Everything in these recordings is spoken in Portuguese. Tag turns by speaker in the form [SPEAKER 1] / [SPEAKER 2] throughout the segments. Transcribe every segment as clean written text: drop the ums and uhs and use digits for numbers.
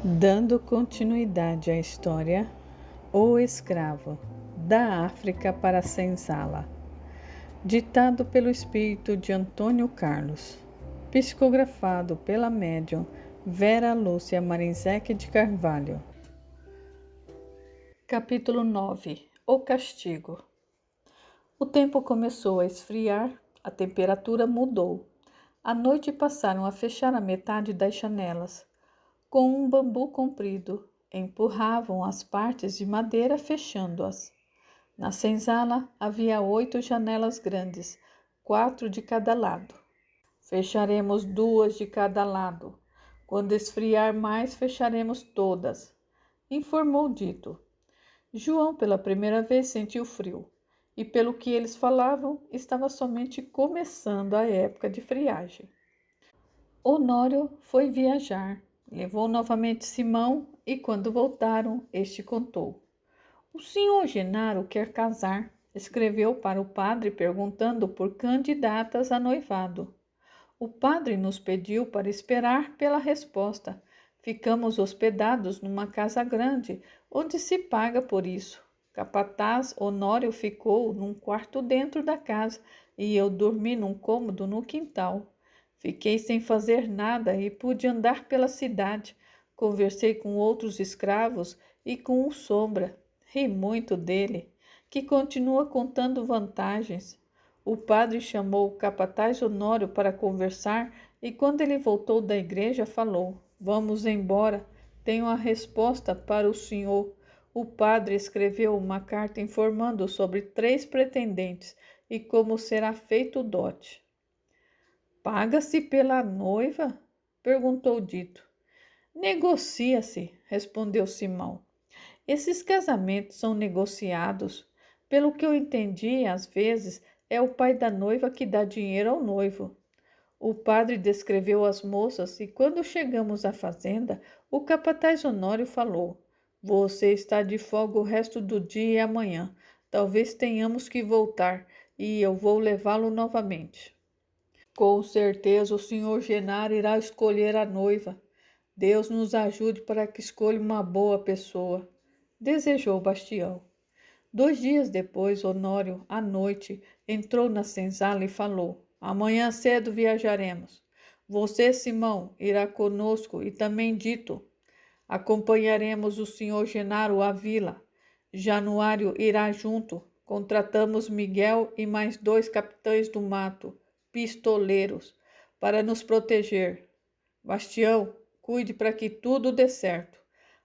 [SPEAKER 1] Dando continuidade à história, O Escravo, da África para a Senzala, ditado pelo espírito de Antônio Carlos, psicografado pela médium Vera Lúcia Marinzec de Carvalho. Capítulo 9. O Castigo. O tempo começou a esfriar, a temperatura mudou. À noite passaram a fechar a metade das janelas. Com um bambu comprido, empurravam as partes de madeira fechando-as. Na senzala havia 8 janelas grandes, 4 de cada lado. Fecharemos 2 de cada lado. Quando esfriar mais, fecharemos todas, informou Dito. João, pela primeira vez, sentiu frio, e pelo que eles falavam, estava somente começando a época de friagem. Honório foi viajar. Levou novamente Simão e, quando voltaram, este contou. O senhor Genaro quer casar. Escreveu para o padre perguntando por candidatas a noivado. O padre nos pediu para esperar pela resposta. Ficamos hospedados numa casa grande, onde se paga por isso. Capataz Honório ficou num quarto dentro da casa e eu dormi num cômodo no quintal. Fiquei sem fazer nada e pude andar pela cidade. Conversei com outros escravos e com o Sombra. Ri muito dele, que continua contando vantagens. O padre chamou o capataz Honório para conversar e, quando ele voltou da igreja, falou: Vamos embora, tenho a resposta para o senhor. O padre escreveu uma carta informando sobre 3 pretendentes e como será feito o dote. Paga-se pela noiva? Perguntou Dito. Negocia-se, respondeu Simão. Esses casamentos são negociados. Pelo que eu entendi, às vezes, é o pai da noiva que dá dinheiro ao noivo. O padre descreveu as moças e, quando chegamos à fazenda, o capataz Honório falou: Você está de folga o resto do dia e amanhã. Talvez tenhamos que voltar e eu vou levá-lo novamente. Com certeza o senhor Genaro irá escolher a noiva. Deus nos ajude para que escolha uma boa pessoa, desejou Bastião. 2 dias depois, Honório, à noite, entrou na senzala e falou: Amanhã cedo viajaremos. Você, Simão, irá conosco e também Dito. Acompanharemos o senhor Genaro à vila. Januário irá junto. Contratamos Miguel e mais 2 capitães do mato, pistoleiros, para nos proteger. Bastião, cuide para que tudo dê certo.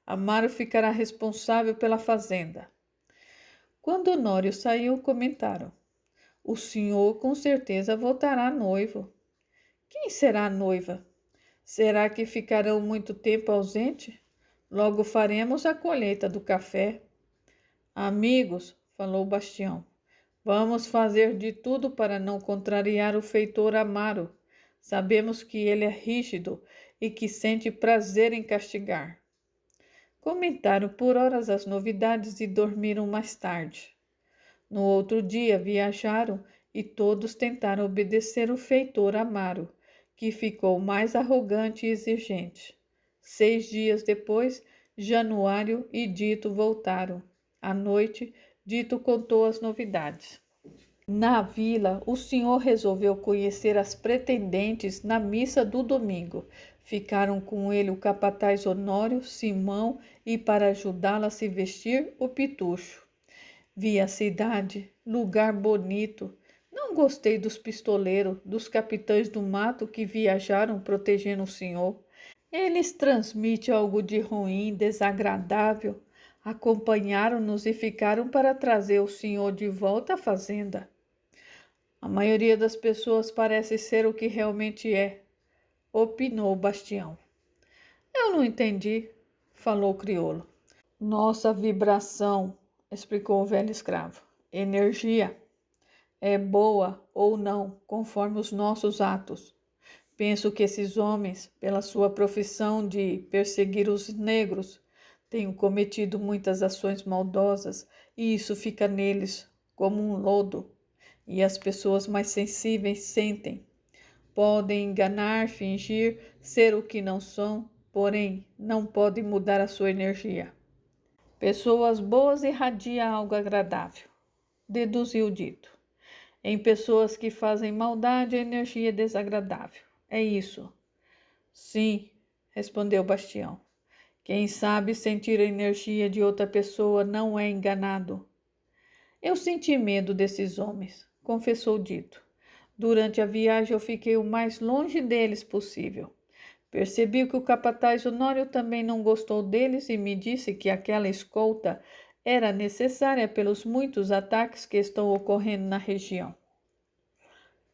[SPEAKER 1] Amaro ficará responsável pela fazenda. Quando Honório saiu, comentaram: O senhor com certeza voltará noivo. Quem será a noiva? Será que ficarão muito tempo ausente? Logo faremos a colheita do café. Amigos, falou Bastião, vamos fazer de tudo para não contrariar o feitor Amaro. Sabemos que ele é rígido e que sente prazer em castigar. Comentaram por horas as novidades e dormiram mais tarde. No outro dia viajaram e todos tentaram obedecer o feitor Amaro, que ficou mais arrogante e exigente. 6 dias depois, Januário e Dito voltaram. À noite, Dito contou as novidades. Na vila, o senhor resolveu conhecer as pretendentes na missa do domingo. Ficaram com ele o capataz Honório, Simão e, para ajudá-la a se vestir, o Pitucho. Vi a cidade, lugar bonito. Não gostei dos pistoleiros, dos capitães do mato que viajaram protegendo o senhor. Eles transmitem algo de ruim, desagradável. Acompanharam-nos e ficaram para trazer o senhor de volta à fazenda. A maioria das pessoas parece ser o que realmente é, opinou Bastião. Eu não entendi, falou o crioulo. Nossa vibração, explicou o velho escravo. Energia é boa ou não, conforme os nossos atos. Penso que esses homens, pela sua profissão de perseguir os negros, tenham cometido muitas ações maldosas e isso fica neles como um lodo. E as pessoas mais sensíveis sentem. Podem enganar, fingir ser o que não são, porém não podem mudar a sua energia. Pessoas boas irradiam algo agradável, deduziu o dito. Em pessoas que fazem maldade, a energia é desagradável. É isso. Sim, respondeu Bastião. Quem sabe sentir a energia de outra pessoa não é enganado. Eu senti medo desses homens, confessou Dito. Durante a viagem eu fiquei o mais longe deles possível. Percebi que o capataz Honório também não gostou deles e me disse que aquela escolta era necessária pelos muitos ataques que estão ocorrendo na região.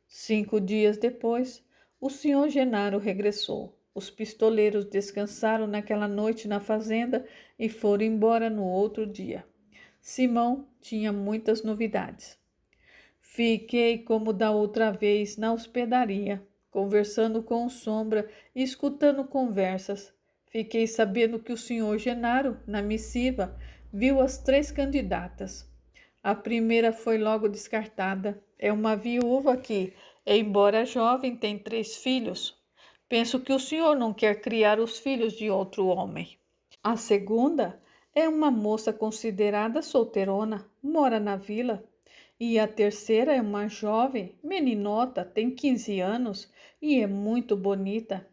[SPEAKER 1] 5 dias depois, o senhor Genaro regressou. Os pistoleiros descansaram naquela noite na fazenda e foram embora no outro dia. Simão tinha muitas novidades. Fiquei como da outra vez na hospedaria, conversando com o Sombra e escutando conversas. Fiquei sabendo que o senhor Genaro, na missiva, viu as 3 candidatas. A primeira foi logo descartada. É uma viúva que, embora jovem, tem 3 filhos. Penso que o senhor não quer criar os filhos de outro homem. A segunda é uma moça considerada solteirona, mora na vila. E a terceira é uma jovem, meninota, tem 15 anos e é muito bonita.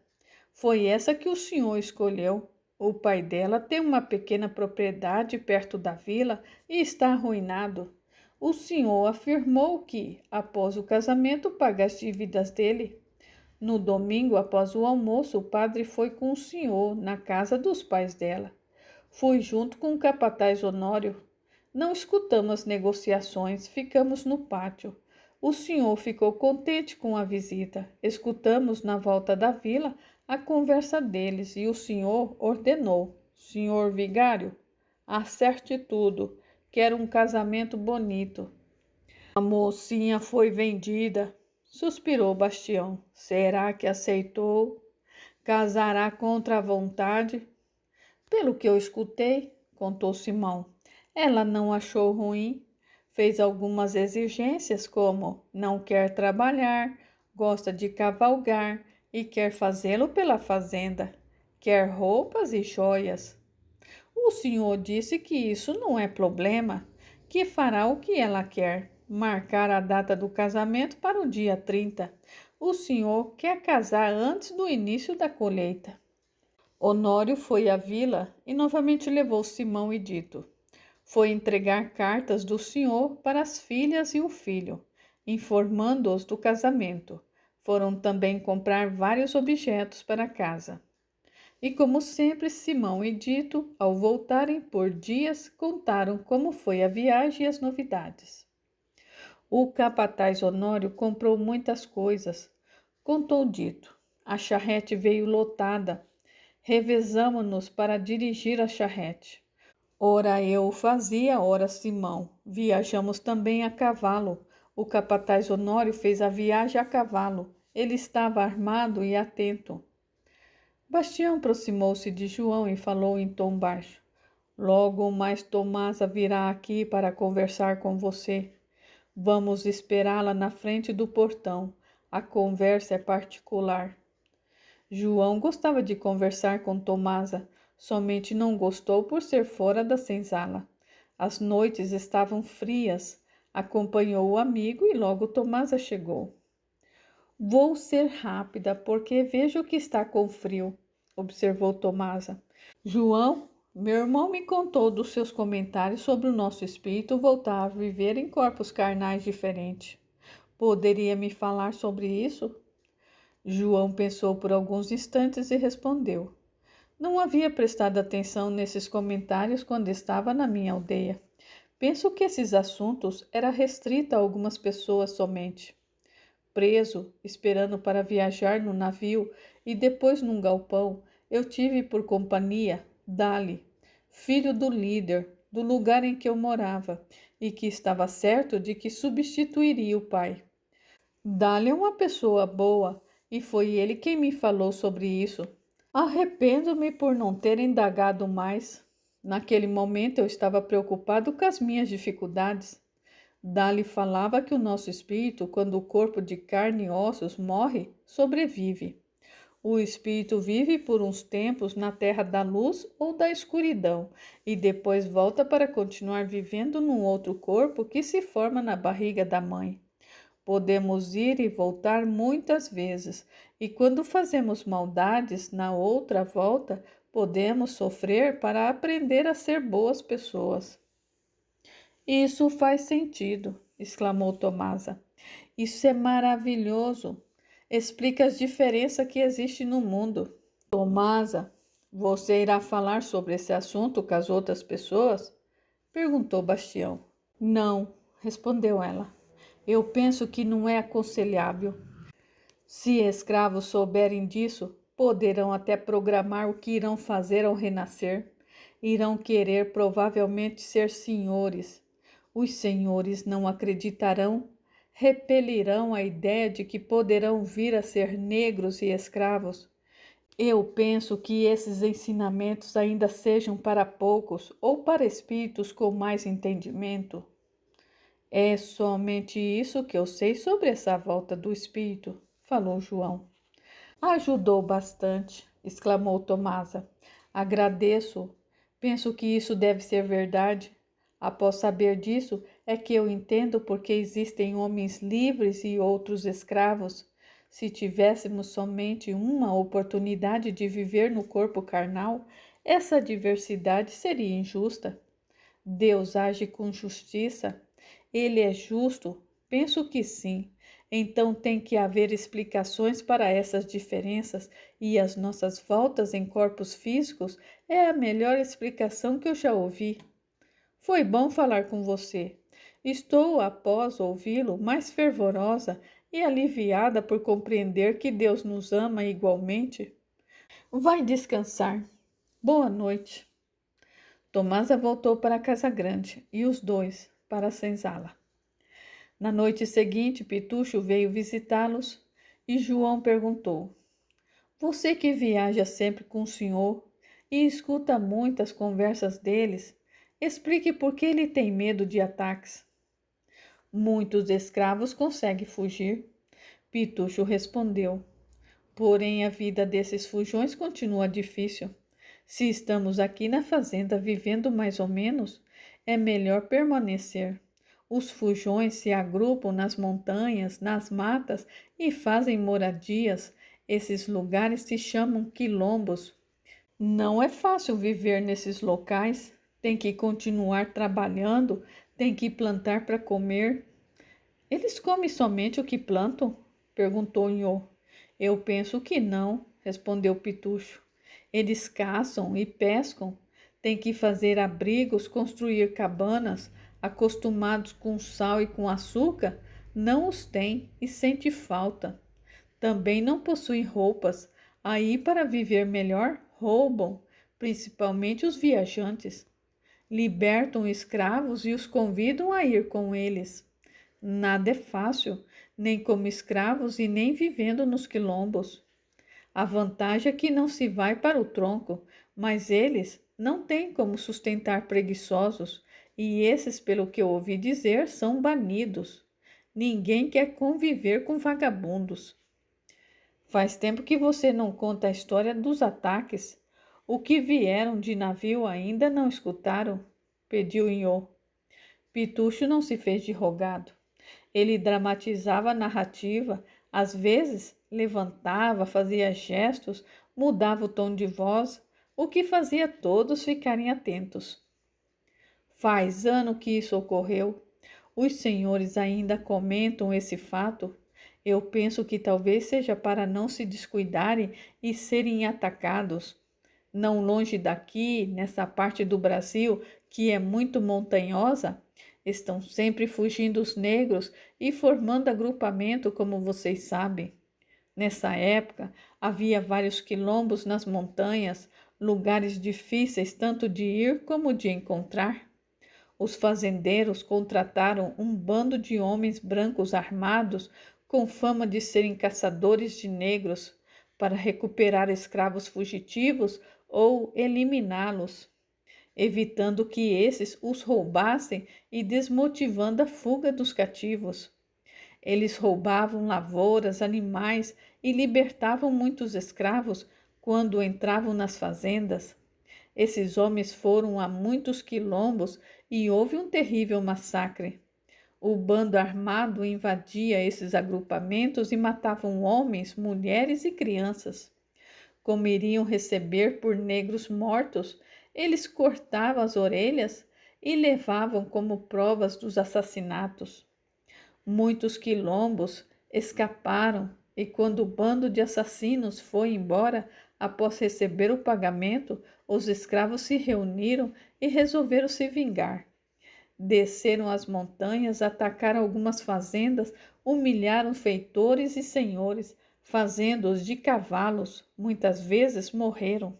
[SPEAKER 1] Foi essa que o senhor escolheu. O pai dela tem uma pequena propriedade perto da vila e está arruinado. O senhor afirmou que, após o casamento, paga as dívidas dele. No domingo, após o almoço, o padre foi com o senhor na casa dos pais dela. Fui junto com o capataz Honório. Não escutamos as negociações, ficamos no pátio. O senhor ficou contente com a visita. Escutamos na volta da vila a conversa deles e o senhor ordenou: senhor vigário, acerte tudo, quero um casamento bonito. A mocinha foi vendida, suspirou Bastião. Será que aceitou? Casará contra a vontade? Pelo que eu escutei, contou Simão, ela não achou ruim. Fez algumas exigências, como não quer trabalhar, gosta de cavalgar e quer fazê-lo pela fazenda. Quer roupas e joias. O senhor disse que isso não é problema, que fará o que ela quer, marcar a data do casamento para o dia 30. O senhor quer casar antes do início da colheita. Honório foi à vila e novamente levou Simão e Dito. Foi entregar cartas do senhor para as filhas e o filho, informando-os do casamento. Foram também comprar vários objetos para casa. E como sempre, Simão e Dito, ao voltarem por dias, contaram como foi a viagem e as novidades. O capataz Honório comprou muitas coisas, contou Dito. A charrete veio lotada. Revezamo-nos para dirigir a charrete. Ora eu o fazia, ora Simão. Viajamos também a cavalo. O capataz Honório fez a viagem a cavalo. Ele estava armado e atento. Bastião aproximou-se de João e falou em tom baixo. Logo mais Tomasa virá aqui para conversar com você. Vamos esperá-la na frente do portão. A conversa é particular. João gostava de conversar com Tomasa, somente não gostou por ser fora da senzala. As noites estavam frias. Acompanhou o amigo e logo Tomasa chegou. Vou ser rápida, porque vejo que está com frio, observou Tomasa. João, meu irmão me contou dos seus comentários sobre o nosso espírito voltar a viver em corpos carnais diferentes. Poderia me falar sobre isso? João pensou por alguns instantes e respondeu. Não havia prestado atenção nesses comentários quando estava na minha aldeia. Penso que esses assuntos eram restritos a algumas pessoas somente. Preso, esperando para viajar no navio e depois num galpão, eu tive por companhia Dali, filho do líder do lugar em que eu morava e que estava certo de que substituiria o pai. Dali é uma pessoa boa e foi ele quem me falou sobre isso. Arrependo-me por não ter indagado mais. Naquele momento eu estava preocupado com as minhas dificuldades. Dali falava que o nosso espírito, quando o corpo de carne e ossos morre, sobrevive. O espírito vive por uns tempos na terra da luz ou da escuridão e depois volta para continuar vivendo num outro corpo que se forma na barriga da mãe. Podemos ir e voltar muitas vezes, e quando fazemos maldades na outra volta, podemos sofrer para aprender a ser boas pessoas. Isso faz sentido, exclamou Tomasa. Isso é maravilhoso. Explica as diferenças que existem no mundo. Tomasa, você irá falar sobre esse assunto com as outras pessoas? Perguntou Bastião. Não, respondeu ela. Eu penso que não é aconselhável. Se escravos souberem disso, poderão até programar o que irão fazer ao renascer. Irão querer provavelmente ser senhores. Os senhores não acreditarão, repelirão a ideia de que poderão vir a ser negros e escravos. Eu penso que esses ensinamentos ainda sejam para poucos ou para espíritos com mais entendimento. É somente isso que eu sei sobre essa volta do espírito, falou João. Ajudou bastante, exclamou Tomasa. Agradeço. Penso que isso deve ser verdade. Após saber disso, é que eu entendo porque existem homens livres e outros escravos. Se tivéssemos somente uma oportunidade de viver no corpo carnal, essa diversidade seria injusta. Deus age com justiça. Ele é justo? Penso que sim. Então tem que haver explicações para essas diferenças e as nossas voltas em corpos físicos é a melhor explicação que eu já ouvi. Foi bom falar com você. Estou, após ouvi-lo, mais fervorosa e aliviada por compreender que Deus nos ama igualmente. Vai descansar. Boa noite. Tomasa voltou para a casa grande e os dois para a senzala. Na noite seguinte, Pitucho veio visitá-los e João perguntou: Você que viaja sempre com o senhor e escuta muitas conversas deles, explique por que ele tem medo de ataques. Muitos escravos conseguem fugir. Pitucho respondeu: Porém, a vida desses fujões continua difícil. Se estamos aqui na fazenda vivendo mais ou menos, é melhor permanecer. Os fujões se agrupam nas montanhas, nas matas e fazem moradias. Esses lugares se chamam quilombos. Não é fácil viver nesses locais. Tem que continuar trabalhando, tem que plantar para comer. Eles comem somente o que plantam? Perguntou Nhô. Eu penso que não, respondeu Pitucho. Eles caçam e pescam. Tem que fazer abrigos, construir cabanas. Acostumados com sal e com açúcar, não os têm e sente falta. Também não possuem roupas. Aí, para viver melhor, roubam, principalmente os viajantes. Libertam escravos e os convidam a ir com eles. Nada é fácil, nem como escravos e nem vivendo nos quilombos. A vantagem é que não se vai para o tronco, mas eles não têm como sustentar preguiçosos, e esses, pelo que eu ouvi dizer, são banidos. Ninguém quer conviver com vagabundos. Faz tempo que você não conta a história dos ataques. O que vieram de navio ainda não escutaram? Pediu Inhô. Pitucho não se fez de rogado. Ele dramatizava a narrativa, às vezes levantava, fazia gestos, mudava o tom de voz, o que fazia todos ficarem atentos. Faz ano que isso ocorreu. Os senhores ainda comentam esse fato. Eu penso que talvez seja para não se descuidarem e serem atacados. Não longe daqui, nessa parte do Brasil, que é muito montanhosa, estão sempre fugindo os negros e formando agrupamento, como vocês sabem. Nessa época, havia vários quilombos nas montanhas, lugares difíceis tanto de ir como de encontrar. Os fazendeiros contrataram um bando de homens brancos armados com fama de serem caçadores de negros para recuperar escravos fugitivos ou eliminá-los, evitando que esses os roubassem e desmotivando a fuga dos cativos. Eles roubavam lavouras, animais e libertavam muitos escravos quando entravam nas fazendas. Esses homens foram a muitos quilombos e houve um terrível massacre. O bando armado invadia esses agrupamentos e matavam homens, mulheres e crianças. Como iriam receber por negros mortos, eles cortavam as orelhas e levavam como provas dos assassinatos. Muitos quilombos escaparam e quando o bando de assassinos foi embora, após receber o pagamento, os escravos se reuniram e resolveram se vingar. Desceram as montanhas, atacaram algumas fazendas, humilharam feitores e senhores, fazendo-os de cavalos. Muitas vezes morreram.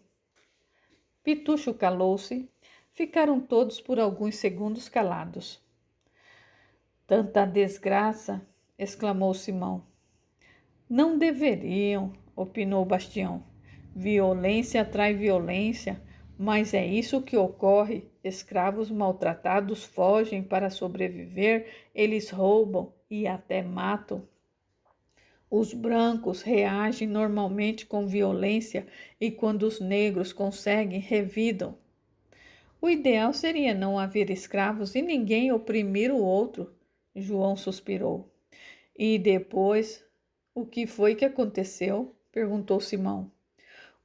[SPEAKER 1] Pitucho calou-se. Ficaram todos por alguns segundos calados. Tanta desgraça! Exclamou Simão. Não deveriam, opinou Bastião. Violência atrai violência, mas é isso que ocorre. Escravos maltratados fogem para sobreviver, eles roubam e até matam. Os brancos reagem normalmente com violência e quando os negros conseguem, revidam. O ideal seria não haver escravos e ninguém oprimir o outro, João suspirou. E depois, o que foi que aconteceu? Perguntou Simão.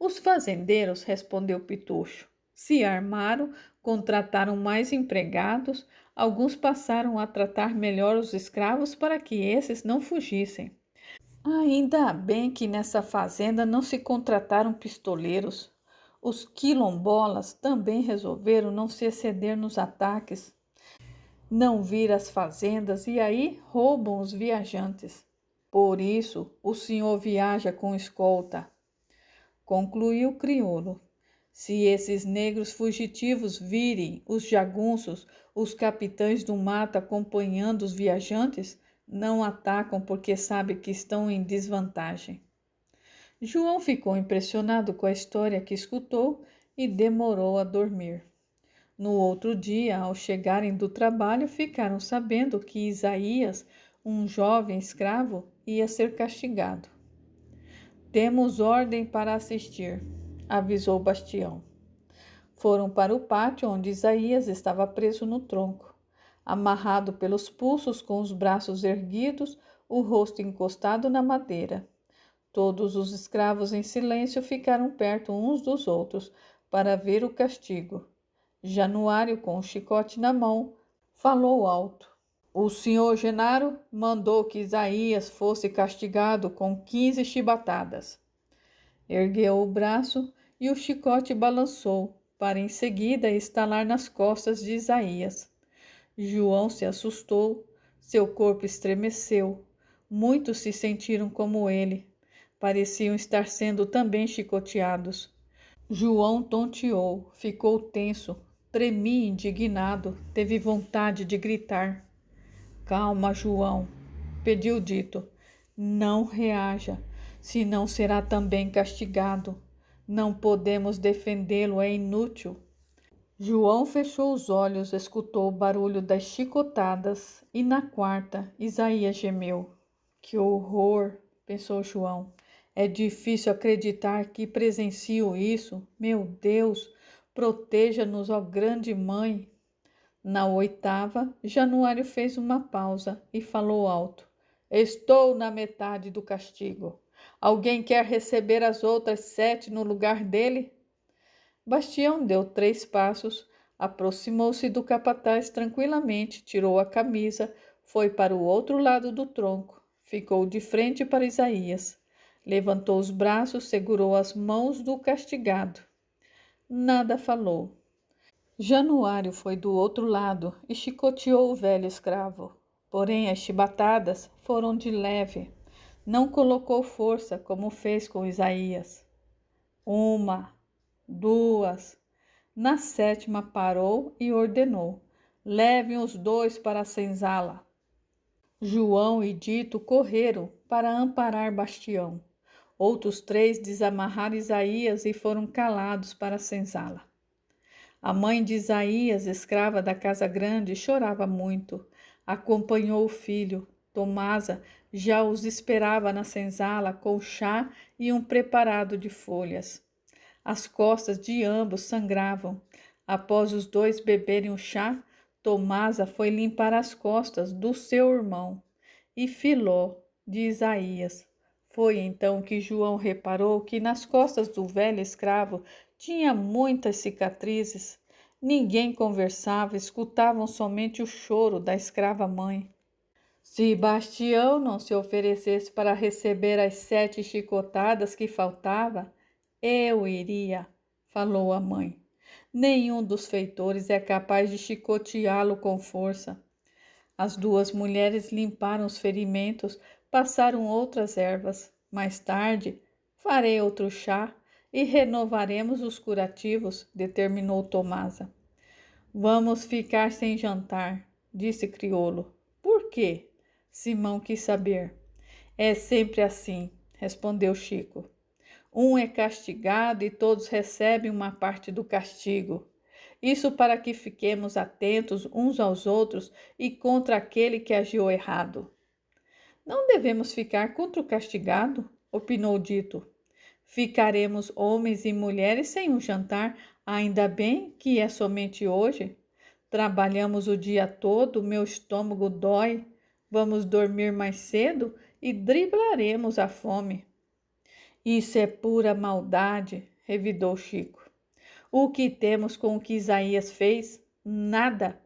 [SPEAKER 1] Os fazendeiros, respondeu Pitucho, se armaram, contrataram mais empregados, alguns passaram a tratar melhor os escravos para que esses não fugissem. Ainda bem que nessa fazenda não se contrataram pistoleiros. Os quilombolas também resolveram não se exceder nos ataques, não vir às fazendas e aí roubam os viajantes. Por isso, o senhor viaja com escolta, concluiu o crioulo. Se esses negros fugitivos virem os jagunços, os capitães do mato acompanhando os viajantes, não atacam porque sabem que estão em desvantagem. João ficou impressionado com a história que escutou e demorou a dormir. No outro dia, ao chegarem do trabalho, ficaram sabendo que Isaías, um jovem escravo, ia ser castigado. Temos ordem para assistir, avisou Bastião. Foram para o pátio onde Isaías estava preso no tronco, amarrado pelos pulsos com os braços erguidos, o rosto encostado na madeira. Todos os escravos em silêncio ficaram perto uns dos outros para ver o castigo. Januário, com o chicote na mão, falou alto. O senhor Genaro mandou que Isaías fosse castigado com 15 chibatadas. Ergueu o braço e o chicote balançou, para em seguida estalar nas costas de Isaías. João se assustou, seu corpo estremeceu. Muitos se sentiram como ele. Pareciam estar sendo também chicoteados. João tonteou, ficou tenso, tremia indignado, teve vontade de gritar. Calma, João, pediu Dito. Não reaja, senão será também castigado. Não podemos defendê-lo, é inútil. João fechou os olhos, escutou o barulho das chicotadas e na quarta Isaías gemeu. Que horror, pensou João. É difícil acreditar que presencio isso. Meu Deus, proteja-nos, ó grande mãe. Na oitava, Januário fez uma pausa e falou alto. Estou na metade do castigo. Alguém quer receber as outras 7 no lugar dele? Bastião deu 3 passos, aproximou-se do capataz tranquilamente, tirou a camisa, foi para o outro lado do tronco, ficou de frente para Isaías. Levantou os braços, segurou as mãos do castigado. Nada falou. Januário foi do outro lado e chicoteou o velho escravo. Porém, as chibatadas foram de leve. Não colocou força, como fez com Isaías. 1, 2. Na 7ª parou e ordenou. Levem os 2 para a senzala. João e Dito correram para amparar Bastião. Outros 3 desamarraram Isaías e foram calados para a senzala. A mãe de Isaías, escrava da casa grande, chorava muito. Acompanhou o filho. Tomasa já os esperava na senzala com chá e um preparado de folhas. As costas de ambos sangravam. Após os dois beberem o chá, Tomasa foi limpar as costas do seu irmão e Filó de Isaías. Foi então que João reparou que nas costas do velho escravo tinha muitas cicatrizes. Ninguém conversava, escutavam somente o choro da escrava mãe. Se Bastião não se oferecesse para receber as 7 chicotadas que faltava, eu iria, falou a mãe. Nenhum dos feitores é capaz de chicoteá-lo com força. As duas mulheres limparam os ferimentos, passaram outras ervas. Mais tarde, farei outro chá e renovaremos os curativos, determinou Tomasa. Vamos ficar sem jantar, disse Criolo. Por quê? Simão quis saber. É sempre assim, respondeu Chico. Um é castigado e todos recebem uma parte do castigo. Isso para que fiquemos atentos uns aos outros e contra aquele que agiu errado. Não devemos ficar contra o castigado, opinou Dito. Ficaremos homens e mulheres sem um jantar, ainda bem que é somente hoje. Trabalhamos o dia todo, meu estômago dói. Vamos dormir mais cedo e driblaremos a fome. Isso é pura maldade, revidou Chico. O que temos com o que Isaías fez? Nada.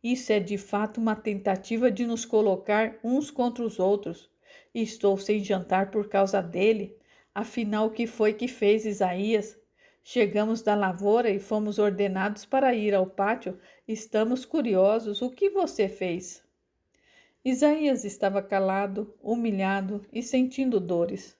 [SPEAKER 1] Isso é de fato uma tentativa de nos colocar uns contra os outros. Estou sem jantar por causa dele. Afinal, o que foi que fez Isaías? Chegamos da lavoura e fomos ordenados para ir ao pátio. Estamos curiosos. O que você fez? Isaías estava calado, humilhado e sentindo dores.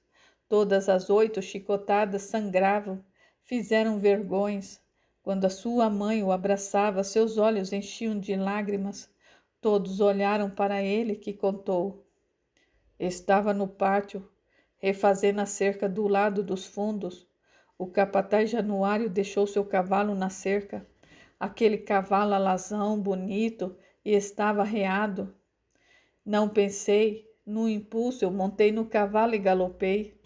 [SPEAKER 1] Todas as 8 chicotadas sangravam, fizeram vergões. Quando a sua mãe o abraçava, seus olhos enchiam de lágrimas. Todos olharam para ele, que contou. Estava no pátio, refazendo a cerca do lado dos fundos. O capataz Januário deixou seu cavalo na cerca. Aquele cavalo alazão, bonito, e estava arreado. Não pensei, no impulso eu montei no cavalo e galopei.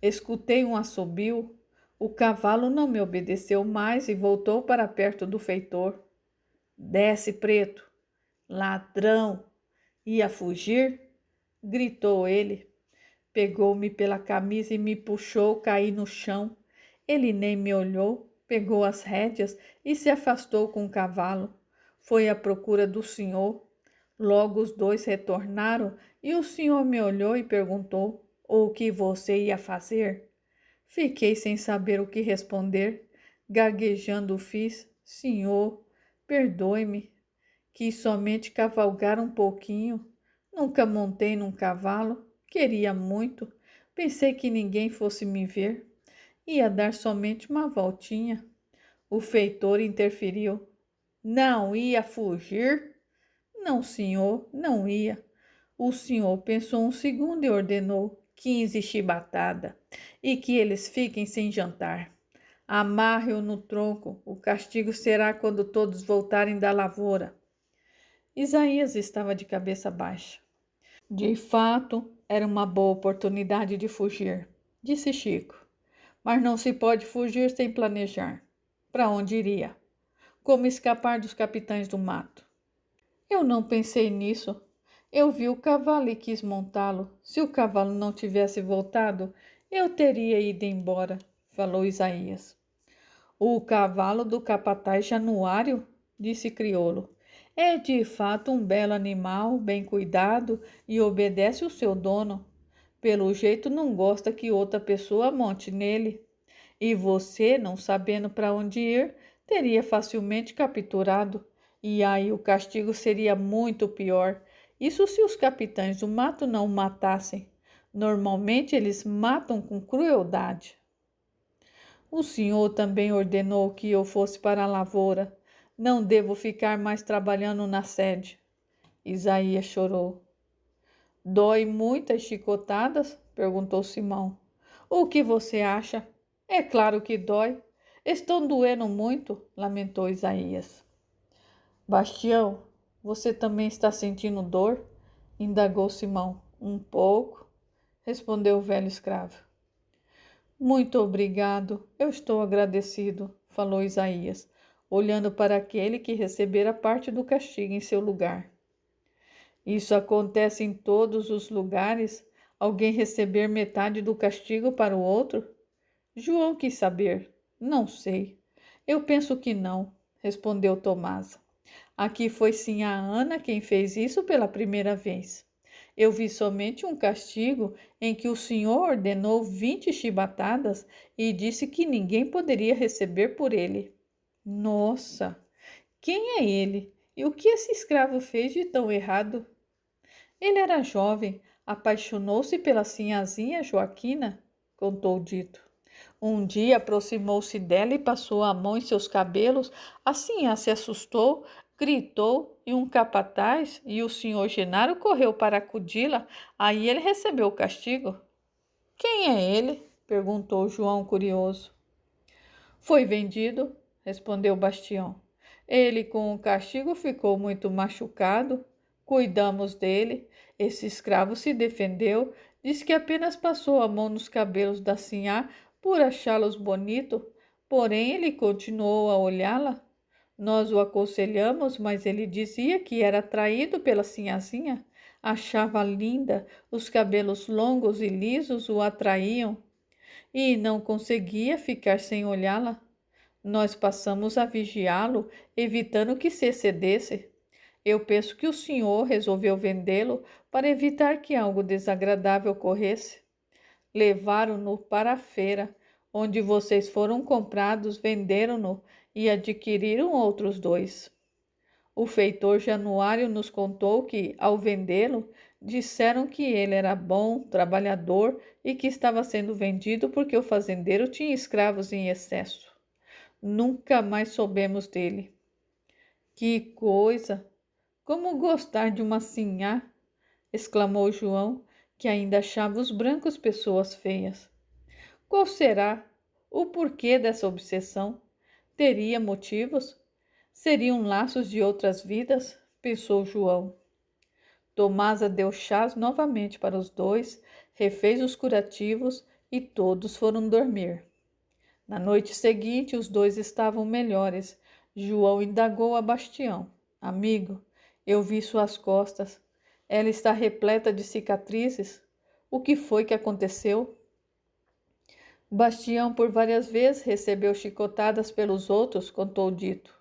[SPEAKER 1] Escutei um assobio. O cavalo não me obedeceu mais e voltou para perto do feitor. Desce, preto! Ladrão! Ia fugir? Gritou ele. Pegou-me pela camisa e me puxou, caí no chão. Ele nem me olhou, pegou as rédeas e se afastou com o cavalo. Foi à procura do senhor. Logo os dois retornaram e o senhor me olhou e perguntou: o que você ia fazer? Fiquei sem saber o que responder. Gaguejando fiz: senhor, perdoe-me. Quis somente cavalgar um pouquinho. Nunca montei num cavalo. Queria muito. Pensei que ninguém fosse me ver. Ia dar somente uma voltinha. O feitor interferiu. Não ia fugir? Não, senhor, não ia. O senhor pensou um segundo e ordenou 15 chibatadas e que eles fiquem sem jantar. Amarre-o no tronco, o castigo será quando todos voltarem da lavoura. Isaías estava de cabeça baixa. De fato, era uma boa oportunidade de fugir, disse Chico. Mas não se pode fugir sem planejar. Para onde iria? Como escapar dos capitães do mato? Eu não pensei nisso. Eu vi o cavalo e quis montá-lo. Se o cavalo não tivesse voltado, eu teria ido embora, falou Isaías. O cavalo do capataz Januário, disse Criolo, é de fato um belo animal, bem cuidado e obedece o seu dono. Pelo jeito não gosta que outra pessoa monte nele. E você, não sabendo para onde ir, teria facilmente capturado. E aí o castigo seria muito pior. Isso se os capitães do mato não o matassem. Normalmente eles matam com crueldade. O senhor também ordenou que eu fosse para a lavoura. Não devo ficar mais trabalhando na sede. Isaías chorou. Dói muitas chicotadas? Perguntou Simão. O que você acha? É claro que dói. Estão doendo muito, lamentou Isaías. Bastião, você também está sentindo dor? indagou Simão. Um pouco, respondeu o velho escravo. Muito obrigado, eu estou agradecido, falou Isaías, olhando para aquele que recebera parte do castigo em seu lugar. Isso acontece em todos os lugares? Alguém receber metade do castigo para o outro? João quis saber. Não sei. Eu penso que não, respondeu Tomás. Aqui foi sim a Ana quem fez isso pela primeira vez. Eu vi somente um castigo em que o senhor ordenou 20 chibatadas e disse que ninguém poderia receber por ele. Nossa, quem é ele? E o que esse escravo fez de tão errado? Ele era jovem, apaixonou-se pela sinhazinha Joaquina, contou o dito. Um dia aproximou-se dela e passou a mão em seus cabelos. A sinhá se assustou, gritou e um capataz e o senhor Genaro correu para acudi-la. Aí ele recebeu o castigo. Quem é ele? Perguntou João curioso. Foi vendido, respondeu Bastião. Ele com o castigo ficou muito machucado. Cuidamos dele. Esse escravo se defendeu, disse que apenas passou a mão nos cabelos da sinhá por achá-los bonitos, porém ele continuou a olhá-la. Nós o aconselhamos, mas ele dizia que era atraído pela sinhazinha. Achava linda, os cabelos longos e lisos o atraíam e não conseguia ficar sem olhá-la. Nós passamos a vigiá-lo, evitando que se excedesse. Eu penso que o senhor resolveu vendê-lo para evitar que algo desagradável ocorresse. Levaram-no para a feira, onde vocês foram comprados, venderam-no e adquiriram outros 2. O feitor Januário nos contou que, ao vendê-lo, disseram que ele era bom, trabalhador e que estava sendo vendido porque o fazendeiro tinha escravos em excesso. Nunca mais soubemos dele. Que coisa! Como gostar de uma sinhá! Exclamou João, que ainda achava os brancos pessoas feias. Qual será o porquê dessa obsessão? Teria motivos? Seriam laços de outras vidas? Pensou João. Tomasa deu chás novamente para os 2, refez os curativos e todos foram dormir. Na noite seguinte, os 2 estavam melhores. João indagou a Bastião. Amigo, eu vi suas costas. Ela está repleta de cicatrizes. O que foi que aconteceu? Bastião por várias vezes recebeu chicotadas pelos outros, contou o dito.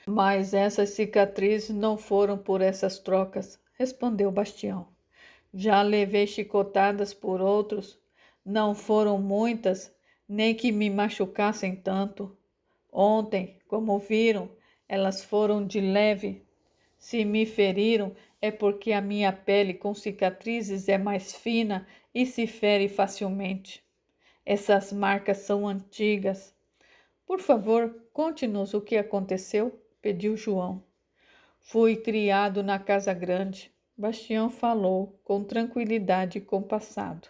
[SPEAKER 1] Mas essas cicatrizes não foram por essas trocas, respondeu Bastião. Já levei chicotadas por outros. Não foram muitas, nem que me machucassem tanto. Ontem, como viram, elas foram de leve. Se me feriram, é porque a minha pele com cicatrizes é mais fina e se fere facilmente. Essas marcas são antigas. Por favor, conte-nos o que aconteceu, pediu João. Fui criado na casa grande. Bastião falou com tranquilidade e compassado.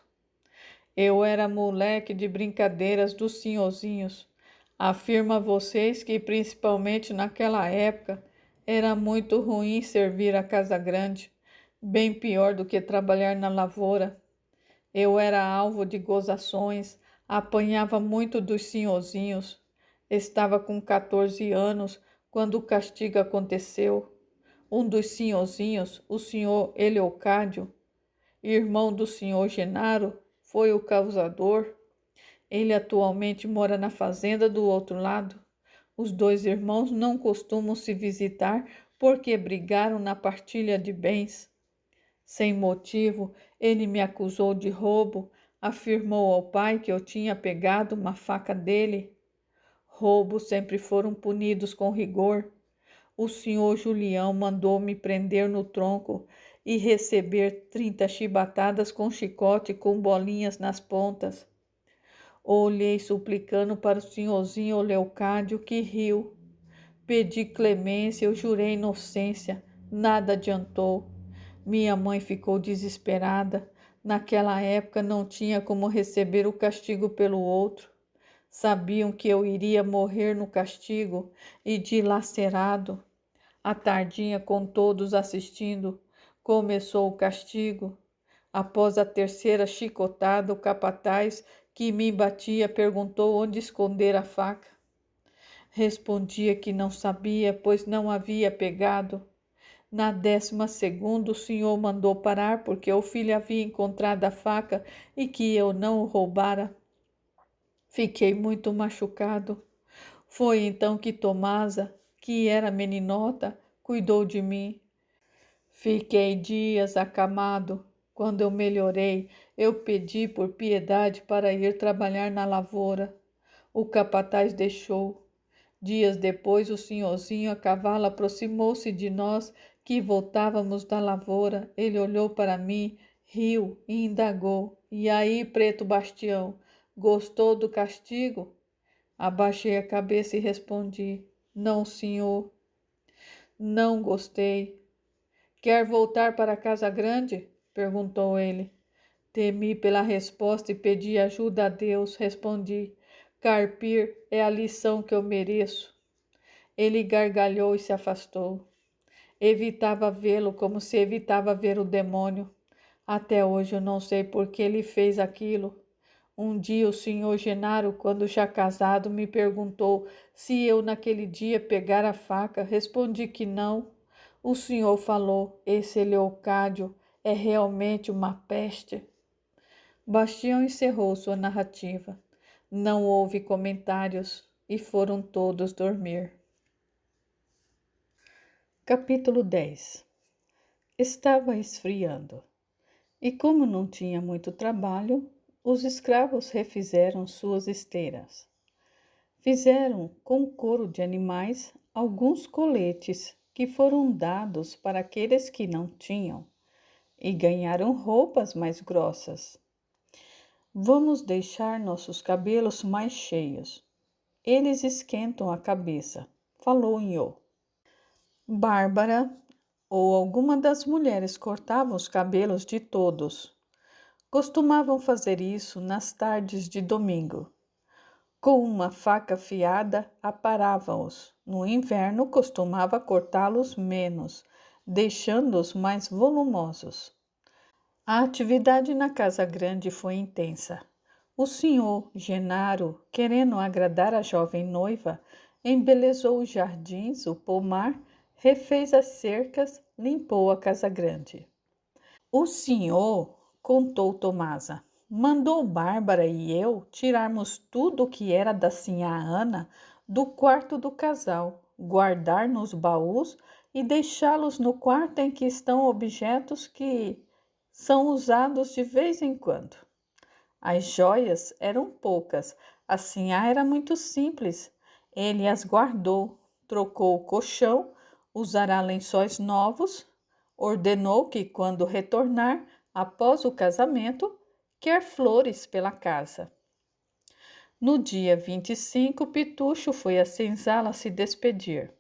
[SPEAKER 1] Eu era moleque de brincadeiras dos senhorzinhos. Afirmo a vocês que, principalmente naquela época, era muito ruim servir a casa grande, bem pior do que trabalhar na lavoura. Eu era alvo de gozações, apanhava muito dos senhorzinhos. Estava com 14 anos quando o castigo aconteceu. Um dos senhorzinhos, o senhor Eleocádio, irmão do senhor Genaro, foi o causador. Ele atualmente mora na fazenda do outro lado. Os 2 irmãos não costumam se visitar porque brigaram na partilha de bens. Sem motivo, ele me acusou de roubo, afirmou ao pai que eu tinha pegado uma faca dele. Roubos sempre foram punidos com rigor. O senhor Julião mandou-me prender no tronco e receber 30 chibatadas com chicote com bolinhas nas pontas. Olhei suplicando para o senhorzinho Leocádio, que riu. Pedi clemência, eu jurei inocência, nada adiantou. Minha mãe ficou desesperada. Naquela época não tinha como receber o castigo pelo outro. Sabiam que eu iria morrer no castigo e dilacerado. À tardinha, com todos assistindo, Começou o castigo. Após a terceira chicotada, o capataz que me batia perguntou onde esconder a faca. Respondia que não sabia, pois não havia pegado. Na 12ª, o senhor mandou parar porque o filho havia encontrado a faca e que eu não o roubara. Fiquei muito machucado. Foi então que Tomasa, que era meninota, cuidou de mim. Fiquei dias acamado. Quando eu melhorei, eu pedi por piedade para ir trabalhar na lavoura. O capataz deixou. Dias depois, o senhorzinho a cavalo aproximou-se de nós, que voltávamos da lavoura. Ele olhou para mim, riu e indagou: "E aí, preto Bastião, gostou do castigo?" Abaixei a cabeça e respondi: "Não, senhor, não gostei." "Quer voltar para a casa grande?" perguntou ele. Temi pela resposta e pedi ajuda a Deus. Respondi: "Carpir é a lição que eu mereço." Ele gargalhou e se afastou. Evitava vê-lo como se evitava ver o demônio. Até hoje eu não sei por que ele fez aquilo. Um dia o senhor Genaro, quando já casado, me perguntou se eu naquele dia pegara a faca. Respondi que não. O senhor falou: "Esse Leocádio é realmente uma peste." Bastião encerrou sua narrativa. Não houve comentários e foram todos dormir. Capítulo 10. Estava esfriando, e como não tinha muito trabalho, os escravos refizeram suas esteiras. Fizeram com couro de animais alguns coletes que foram dados para aqueles que não tinham, e ganharam roupas mais grossas. Vamos deixar nossos cabelos mais cheios. Eles esquentam a cabeça, falou Nhô. Bárbara ou alguma das mulheres cortavam os cabelos de todos. Costumavam fazer isso nas tardes de domingo. Com uma faca afiada, aparavam-os. No inverno, costumava cortá-los menos, deixando-os mais volumosos. A atividade na casa grande foi intensa. O senhor Genaro, querendo agradar a jovem noiva, embelezou os jardins, o pomar, refez as cercas, limpou a casa grande. O senhor, contou Tomasa, mandou Bárbara e eu tirarmos tudo o que era da sinhá Ana do quarto do casal, guardar nos baús e deixá-los no quarto em que estão objetos que são usados de vez em quando. As joias eram poucas, a sinhá era muito simples. Ele as guardou, trocou o colchão, usará lençóis novos, ordenou que, quando retornar após o casamento, quer flores pela casa. No dia 25, Pitucho foi à senzala se despedir.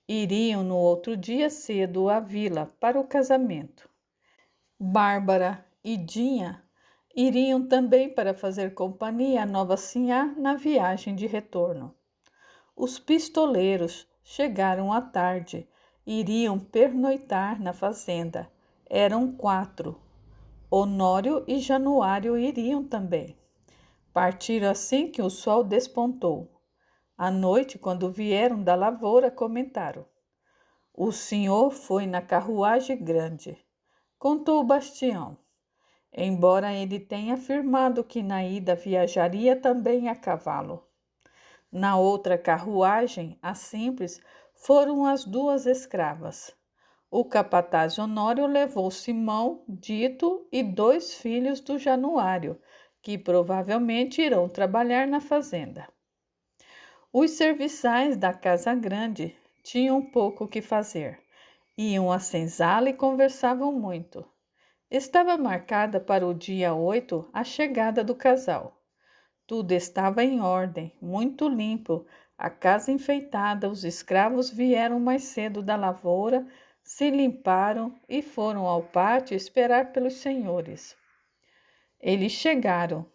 [SPEAKER 1] Iriam no outro dia cedo à vila para o casamento. Bárbara e Dinha iriam também para fazer companhia à nova sinhá na viagem de retorno. Os pistoleiros chegaram à tarde. Iriam pernoitar na fazenda. Eram 4. Honório e Januário iriam também. Partiram assim que o sol despontou. À noite, quando vieram da lavoura, comentaram: "O senhor foi na carruagem grande", contou Bastião, embora ele tenha afirmado que na ida viajaria também a cavalo. Na outra carruagem, a simples, foram as 2 escravas. O capataz Honório levou Simão, Dito e 2 filhos do Januário, que provavelmente irão trabalhar na fazenda. Os serviçais da casa grande tinham pouco o que fazer. Iam à senzala e conversavam muito. Estava marcada para o dia 8 a chegada do casal. Tudo estava em ordem, muito limpo, a casa enfeitada. Os escravos vieram mais cedo da lavoura, se limparam e foram ao pátio esperar pelos senhores. Eles chegaram.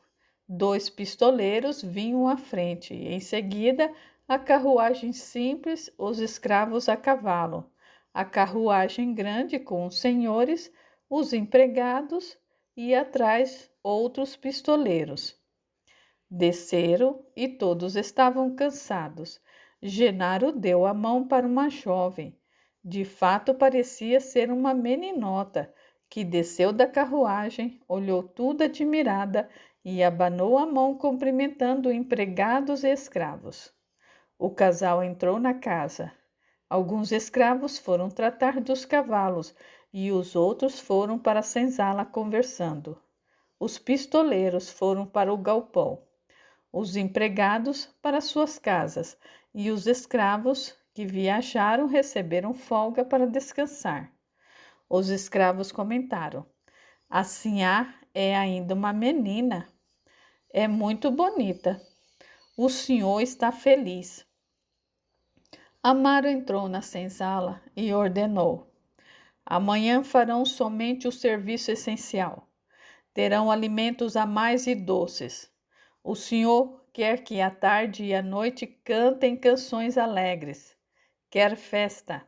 [SPEAKER 1] 2 pistoleiros vinham à frente, e em seguida a carruagem simples, os escravos a cavalo. A carruagem grande com os senhores, os empregados e atrás outros pistoleiros. Desceram e todos estavam cansados. Genaro deu a mão para uma jovem. De fato, parecia ser uma meninota, que desceu da carruagem, olhou tudo admirada e abanou a mão cumprimentando empregados e escravos. O casal entrou na casa. Alguns escravos foram tratar dos cavalos e os outros foram para a senzala conversando. Os pistoleiros foram para o galpão, os empregados para suas casas e os escravos que viajaram receberam folga para descansar. Os escravos comentaram: a sinhá é ainda uma menina. É muito bonita. O senhor está feliz. Amaro entrou na senzala e ordenou: amanhã farão somente o serviço essencial. Terão alimentos a mais e doces. O senhor quer que à tarde e à noite cantem canções alegres. Quer festa.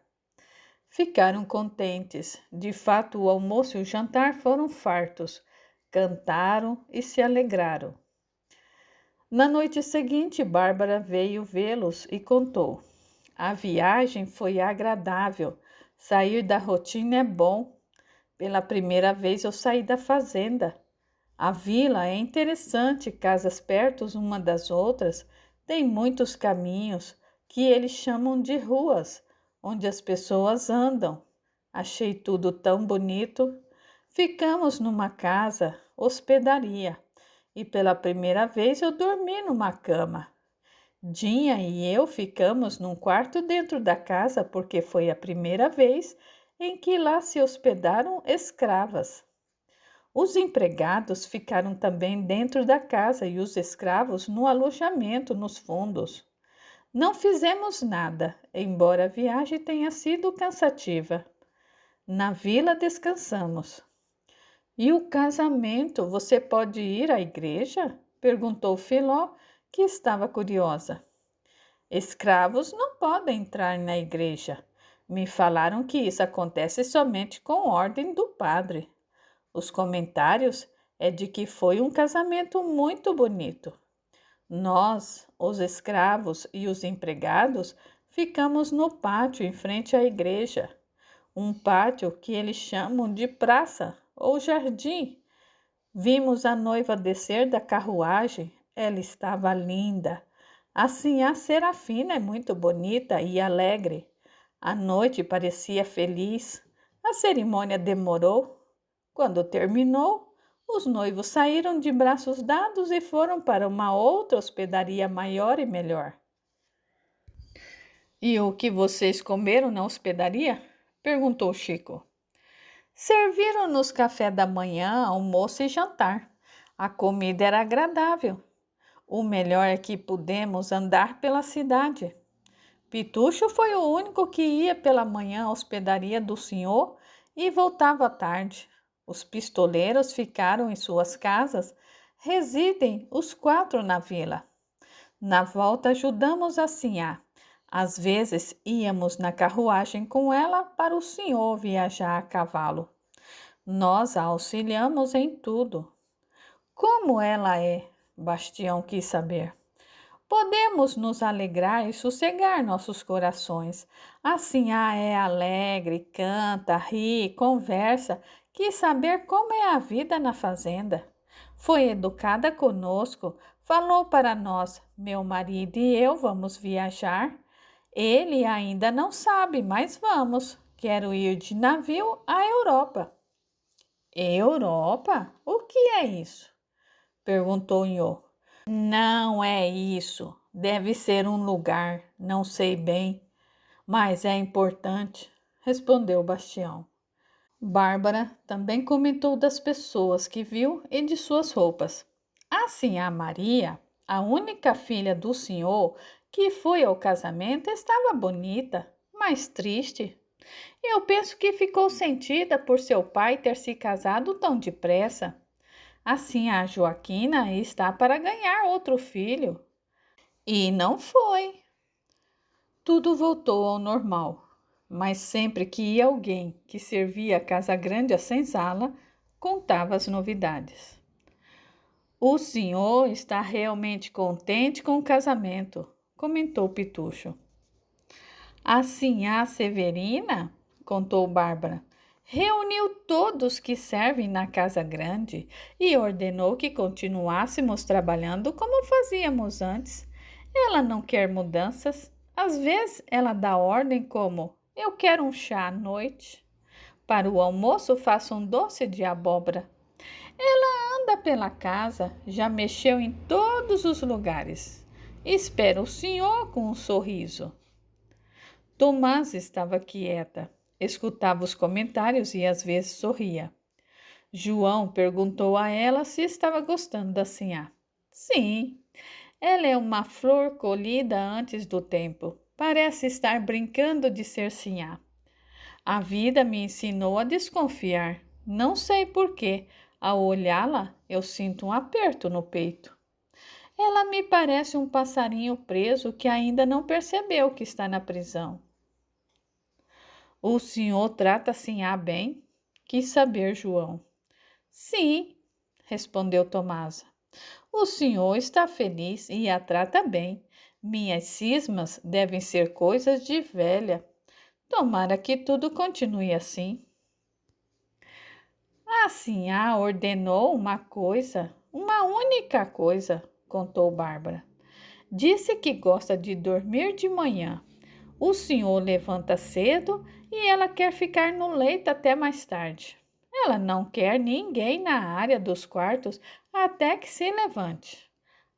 [SPEAKER 1] Ficaram contentes. De fato, o almoço e o jantar foram fartos. Cantaram e se alegraram. Na noite seguinte, Bárbara veio vê-los e contou: a viagem foi agradável. Sair da rotina é bom. Pela primeira vez eu saí da fazenda. A vila é interessante, casas perto uma das outras, tem muitos caminhos que eles chamam de ruas, onde as pessoas andam. Achei tudo tão bonito. Ficamos numa casa, hospedaria, e pela primeira vez eu dormi numa cama. Dinha e eu ficamos num quarto dentro da casa porque foi a primeira vez em que lá se hospedaram escravas. Os empregados ficaram também dentro da casa e os escravos no alojamento nos fundos. Não fizemos nada, embora a viagem tenha sido cansativa. Na vila descansamos. E o casamento, você pode ir à igreja? Perguntou Filó, que estava curiosa. Escravos não podem entrar na igreja. Me falaram que isso acontece somente com ordem do padre. Os comentários é de que foi um casamento muito bonito. Nós, os escravos e os empregados, ficamos no pátio em frente à igreja, um pátio que eles chamam de praça ou jardim. Vimos a noiva descer da carruagem, ela estava linda. Assim, a Serafina é muito bonita e alegre. A noite parecia feliz. A cerimônia demorou. Quando terminou, os noivos saíram de braços dados e foram para uma outra hospedaria maior e melhor. E o que vocês comeram na hospedaria? Perguntou Chico. Serviram-nos café da manhã, almoço e jantar. A comida era agradável. O melhor é que pudemos andar pela cidade. Pitucho foi o único que ia pela manhã à hospedaria do senhor e voltava à tarde. Os pistoleiros ficaram em suas casas, residem os 4 na vila. Na volta ajudamos a sinhá. Às vezes íamos na carruagem com ela para o senhor viajar a cavalo. Nós a auxiliamos em tudo. Como ela é? Bastião quis saber. Podemos nos alegrar e sossegar nossos corações. A sinhá é alegre, canta, ri, conversa. Quis saber como é a vida na fazenda. Foi educada conosco, falou para nós: meu marido e eu vamos viajar. Ele ainda não sabe, mas vamos. Quero ir de navio à Europa. Europa? O que é isso? Perguntou Nhô. Não é isso. Deve ser um lugar, não sei bem, mas é importante, respondeu Bastião. Bárbara também comentou das pessoas que viu e de suas roupas. Assim, a Maria, a única filha do senhor que foi ao casamento, estava bonita, mas triste. Eu penso que ficou sentida por seu pai ter se casado tão depressa. Assim, a Joaquina está para ganhar outro filho. E não foi. Tudo voltou ao normal. mas sempre que ia alguém que servia a casa grande à senzala, contava as novidades. O senhor está realmente contente com o casamento, comentou Pitucho. A sinhá Severina, contou Bárbara, reuniu todos que servem na casa grande e ordenou que continuássemos trabalhando como fazíamos antes. Ela não quer mudanças. Às vezes ela dá ordem como: eu quero um chá à noite. Para o almoço faço um doce de abóbora. Ela anda pela casa, já mexeu em todos os lugares. Espera o senhor com um sorriso. Tomás estava quieta, escutava os comentários e às vezes sorria. João perguntou a ela se estava gostando da sinhá. Sim, ela é uma flor colhida antes do tempo. Parece estar brincando de ser sinhá. A vida me ensinou a desconfiar. Não sei por quê. Ao olhá-la, eu sinto um aperto no peito. Ela me parece um passarinho preso que ainda não percebeu que está na prisão. O senhor trata a sinhá bem? Quis saber João. Sim, respondeu Tomasa. O senhor está feliz e a trata bem. Minhas cismas devem ser coisas de velha. Tomara que tudo continue assim. A sinhá ordenou uma coisa, uma única coisa, contou Bárbara. Disse que gosta de dormir de manhã. O senhor levanta cedo e ela quer ficar no leito até mais tarde. Ela não quer ninguém na área dos quartos até que se levante.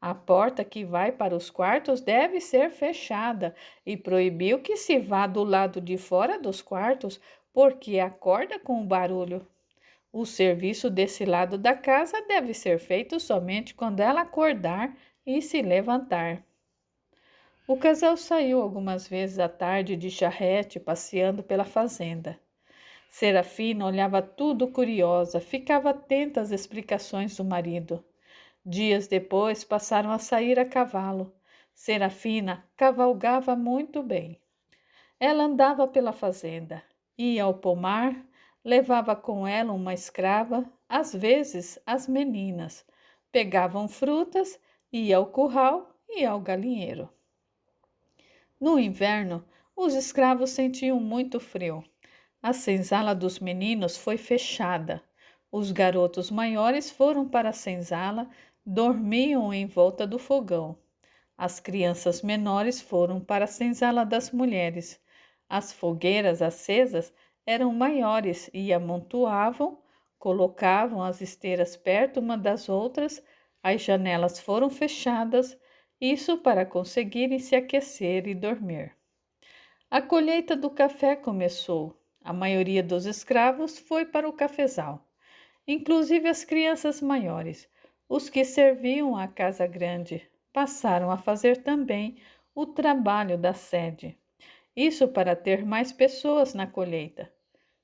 [SPEAKER 1] A porta que vai para os quartos deve ser fechada e proibiu que se vá do lado de fora dos quartos porque acorda com o barulho. O serviço desse lado da casa deve ser feito somente quando ela acordar e se levantar. O casal saiu algumas vezes à tarde de charrete, passeando pela fazenda. Serafina olhava tudo curiosa, ficava atenta às explicações do marido. Dias depois passaram a sair a cavalo. Serafina cavalgava muito bem. Ela andava pela fazenda, ia ao pomar, levava com ela uma escrava, às vezes as meninas. Pegavam frutas, ia ao curral e ao galinheiro. No inverno, os escravos sentiam muito frio. A senzala dos meninos foi fechada. Os garotos maiores foram para a senzala, dormiam em volta do fogão. As crianças menores foram para a senzala das mulheres. As fogueiras acesas eram maiores e amontoavam, colocavam as esteiras perto uma das outras, as janelas foram fechadas, isso para conseguirem se aquecer e dormir. A colheita do café começou. A maioria dos escravos foi para o cafezal, inclusive as crianças maiores. Os que serviam a casa grande passaram a fazer também o trabalho da sede. Isso para ter mais pessoas na colheita.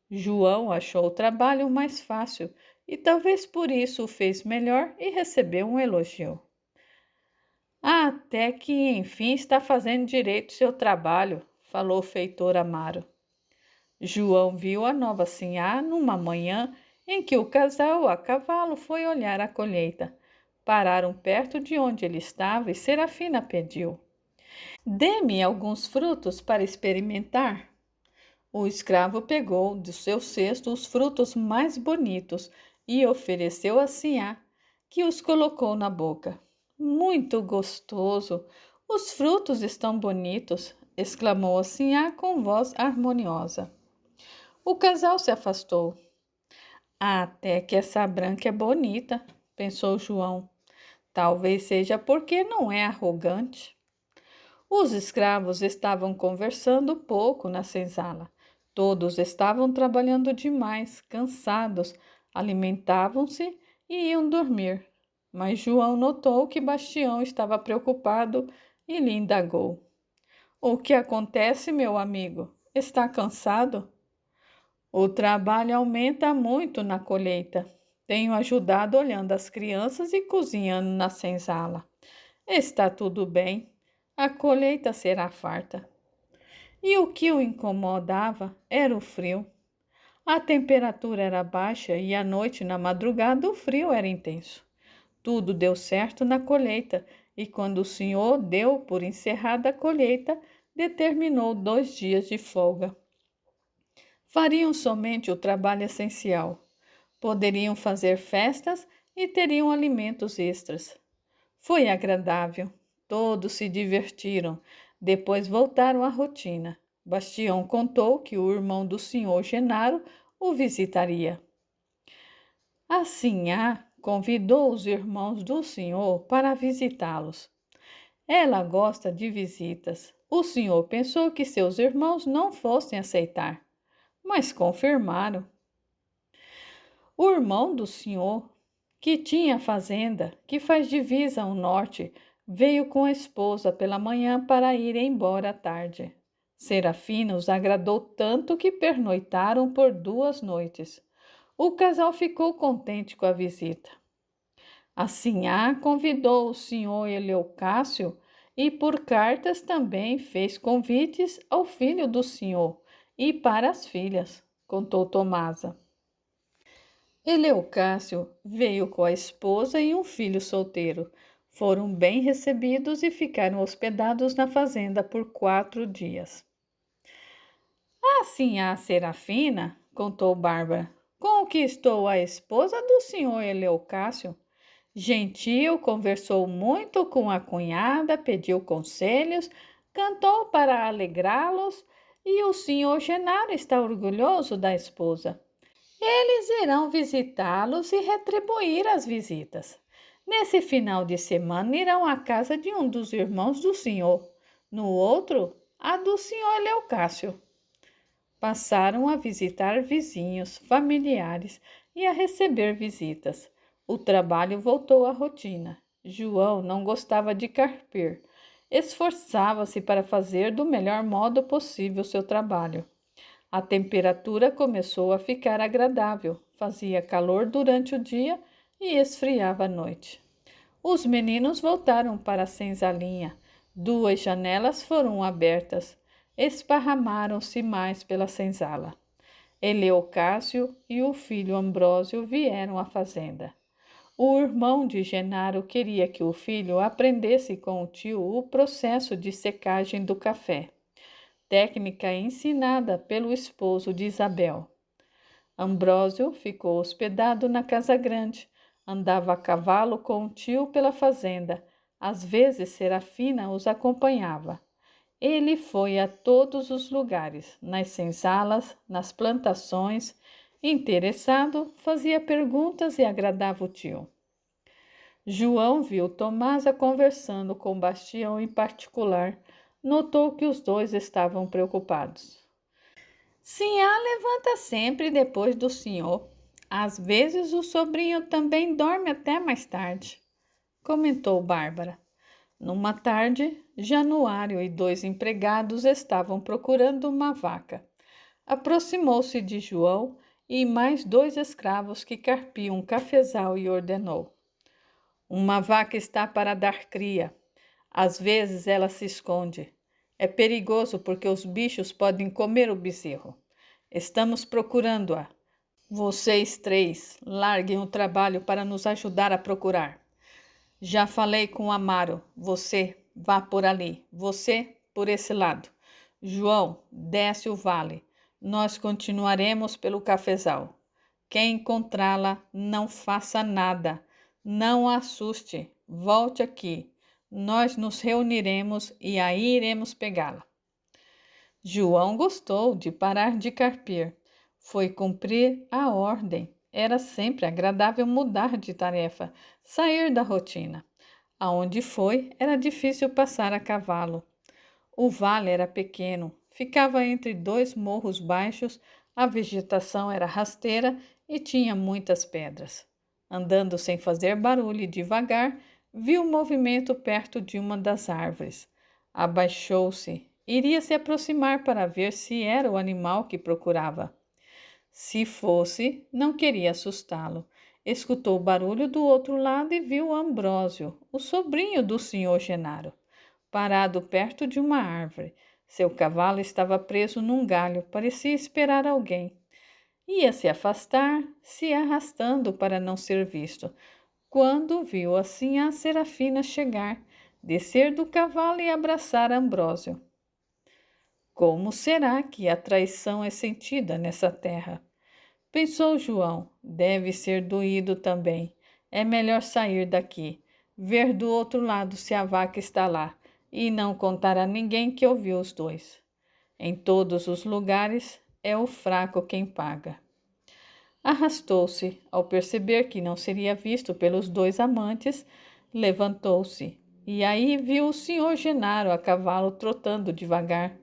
[SPEAKER 1] João achou o trabalho mais fácil e talvez por isso o fez melhor e recebeu um elogio. Até que enfim está fazendo direito seu trabalho, falou o feitor Amaro. João viu a nova sinhá numa manhã em que o casal a cavalo foi olhar a colheita. Pararam perto de onde ele estava e Serafina pediu: dê-me alguns frutos para experimentar. O escravo pegou do seu cesto os frutos mais bonitos e ofereceu a sinhá, que os colocou na boca. Muito gostoso! Os frutos estão bonitos, exclamou a sinhá com voz harmoniosa. O casal se afastou. Até que essa branca é bonita, pensou João. Talvez seja porque não é arrogante. Os escravos estavam conversando pouco na senzala. Todos estavam trabalhando demais, cansados, alimentavam-se e iam dormir. Mas João notou que Bastião estava preocupado e lhe indagou: o que acontece, meu amigo? Está cansado? O trabalho aumenta muito na colheita. Tenho ajudado olhando as crianças e cozinhando na senzala. Está tudo bem. A colheita será farta. e o que o incomodava era o frio. A temperatura era baixa e à noite, na madrugada, o frio era intenso. Tudo deu certo na colheita, e quando o senhor deu por encerrada a colheita, determinou 2 dias de folga. Fariam somente o trabalho essencial. Poderiam fazer festas e teriam alimentos extras. Foi agradável. Todos se divertiram. Depois voltaram à rotina. Bastião contou que o irmão do senhor Genaro o visitaria. A Sinhá convidou os irmãos do senhor para visitá-los. Ela gosta de visitas. O senhor pensou que seus irmãos não fossem aceitar, mas confirmaram. O irmão do senhor, que tinha fazenda, que faz divisa ao norte, veio com a esposa pela manhã para ir embora à tarde. Serafina os agradou tanto que pernoitaram por 2 noites. O casal ficou contente com a visita. A Sinhá convidou o senhor Eleucácio e por cartas também fez convites ao filho do senhor e para as filhas, contou Tomasa. Eleucácio veio com a esposa e um filho solteiro. Foram bem recebidos e ficaram hospedados na fazenda por 4 dias. Assim a Serafina, contou Bárbara, conquistou a esposa do senhor Eleucácio. Gentil, conversou muito com a cunhada, pediu conselhos, cantou para alegrá-los e o senhor Genaro está orgulhoso da esposa. Eles irão visitá-los e retribuir as visitas. Nesse final de semana irão à casa de um dos irmãos do senhor, no outro, a do senhor Eleucácio. Passaram a visitar vizinhos, familiares e a receber visitas. O trabalho voltou à rotina. João não gostava de carpir. Esforçava-se para fazer do melhor modo possível seu trabalho. A temperatura começou a ficar agradável, fazia calor durante o dia e esfriava à noite. Os meninos voltaram para a senzalinha. 2 janelas foram abertas. Esparramaram-se mais pela senzala. Eleucácio e o filho Ambrósio vieram à fazenda. O irmão de Genaro queria que o filho aprendesse com o tio o processo de secagem do café, técnica ensinada pelo esposo de Isabel. Ambrósio ficou hospedado na casa grande, andava a cavalo com o tio pela fazenda, às vezes Serafina os acompanhava. Ele foi a todos os lugares, nas senzalas, nas plantações. Interessado, fazia perguntas e agradava o tio. João viu Tomasa conversando com Bastião em particular. Notou que os dois estavam preocupados. Sinhá levanta sempre depois do senhor. Às vezes o sobrinho também dorme até mais tarde, comentou Bárbara. Numa tarde, Januário e 2 empregados estavam procurando uma vaca. Aproximou-se de João e mais 2 escravos que carpiam um cafezal e ordenou: uma vaca está para dar cria. Às vezes ela se esconde. É perigoso porque os bichos podem comer o bezerro. Estamos procurando-a. Vocês 3, larguem o trabalho para nos ajudar a procurar. Já falei com Amaro. Você vá por ali. Você por esse lado. João, desce o vale. Nós continuaremos pelo cafezal. Quem encontrá-la, não faça nada. Não a assuste. Volte aqui. Nós nos reuniremos e aí iremos pegá-la. João gostou de parar de carpir. Foi cumprir a ordem. Era sempre agradável mudar de tarefa, sair da rotina. Aonde foi, era difícil passar a cavalo. O vale era pequeno, ficava entre 2 morros baixos, a vegetação era rasteira e tinha muitas pedras. Andando sem fazer barulho e devagar, viu movimento perto de uma das árvores. Abaixou-se. Iria se aproximar para ver se era o animal que procurava. Se fosse, não queria assustá-lo. Escutou o barulho do outro lado e viu Ambrósio, o sobrinho do senhor Genaro, parado perto de uma árvore. Seu cavalo estava preso num galho, parecia esperar alguém. Ia se afastar, se arrastando para não ser visto, quando viu assim a Serafina chegar, descer do cavalo e abraçar Ambrósio. Como será que a traição é sentida nessa terra? Pensou João, deve ser doído também. É melhor sair daqui, ver do outro lado se a vaca está lá, e não contar a ninguém que ouviu os dois. Em todos os lugares é o fraco quem paga. Arrastou-se, ao perceber que não seria visto pelos dois amantes, levantou-se, e aí viu o senhor Genaro a cavalo trotando devagar.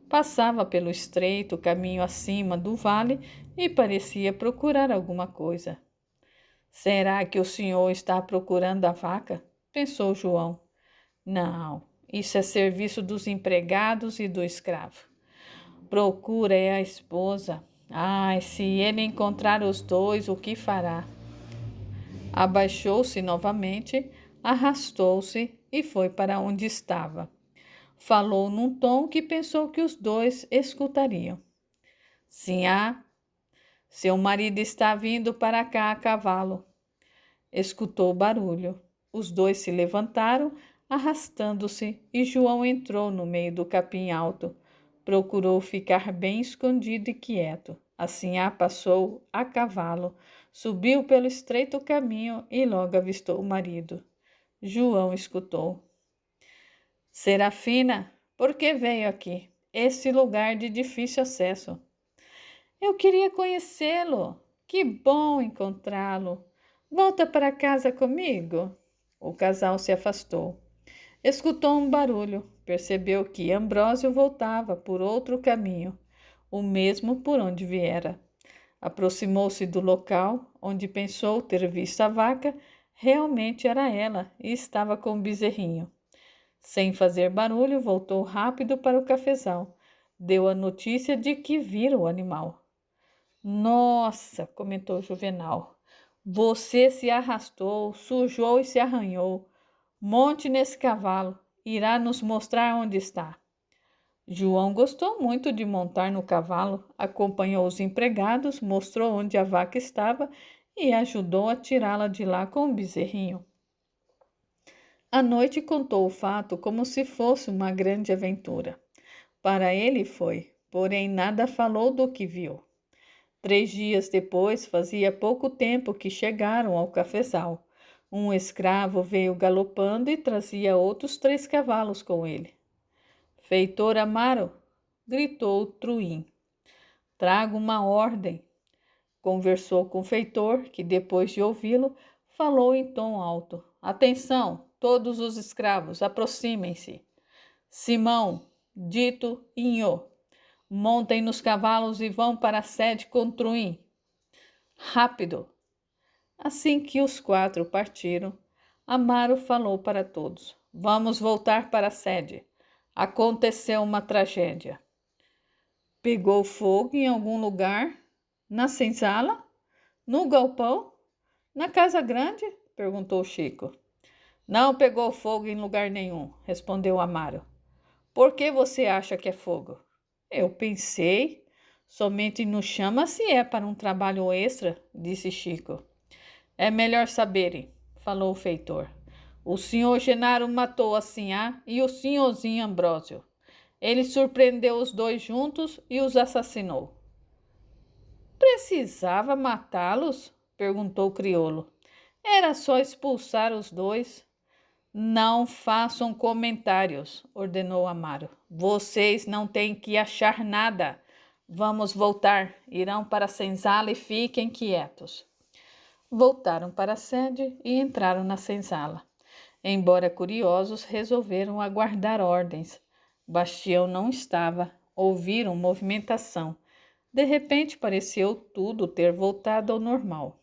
[SPEAKER 1] Passava pelo estreito caminho acima do vale e parecia procurar alguma coisa. Será que o senhor está procurando a vaca? Pensou João. Não, isso é serviço dos empregados e do escravo. Procura é a esposa. Ai, se ele encontrar os dois, o que fará? Abaixou-se novamente, arrastou-se e foi para onde estava. Falou num tom que pensou que os dois escutariam. Sinhá, seu marido está vindo para cá a cavalo. Escutou o barulho. Os dois se levantaram, arrastando-se, e João entrou no meio do capim alto. Procurou ficar bem escondido e quieto. A sinhá passou a cavalo, subiu pelo estreito caminho e logo avistou o marido. João escutou. Serafina, por que veio aqui? Esse lugar de difícil acesso. Eu queria conhecê-lo. Que bom encontrá-lo. Volta para casa comigo. O casal se afastou. Escutou um barulho. Percebeu que Ambrósio voltava por outro caminho, o mesmo por onde viera. Aproximou-se do local onde pensou ter visto a vaca. Realmente era ela e estava com o bezerrinho. Sem fazer barulho, voltou rápido para o cafezal. Deu a notícia de que vira o animal. Nossa, comentou Juvenal, você se arrastou, sujou e se arranhou. Monte nesse cavalo, irá nos mostrar onde está. João gostou muito de montar no cavalo, acompanhou os empregados, mostrou onde a vaca estava e ajudou a tirá-la de lá com o bezerrinho. À noite contou o fato como se fosse uma grande aventura. Para ele foi, porém nada falou do que viu. 3 dias depois, fazia pouco tempo que chegaram ao cafezal. Um escravo veio galopando e trazia outros 3 cavalos com ele. Feitor Amaro, gritou Truim. Trago uma ordem. Conversou com o feitor, que depois de ouvi-lo, falou em tom alto. Atenção, todos os escravos, aproximem-se. Simão, dito Inho, montem nos cavalos e vão para a sede com Truim. Rápido! Assim que os 4 partiram, Amaro falou para todos. Vamos voltar para a sede. Aconteceu uma tragédia. Pegou fogo em algum lugar? Na senzala? No galpão? Na casa grande? Perguntou Chico. Não pegou fogo em lugar nenhum, respondeu Amaro. Por que você acha que é fogo? Eu pensei, somente nos chama se é para um trabalho extra, disse Chico. É melhor saberem, falou o feitor. O senhor Genaro matou a sinhá e o senhorzinho Ambrósio. Ele surpreendeu os dois juntos e os assassinou. Precisava matá-los? Perguntou o crioulo. Era só expulsar os dois. Não façam comentários, ordenou Amaro. Vocês não têm que achar nada. Vamos voltar. Irão para a senzala e fiquem quietos. Voltaram para a sede e entraram na senzala. Embora curiosos, resolveram aguardar ordens. Bastião não estava. Ouviram movimentação. De repente, pareceu tudo ter voltado ao normal.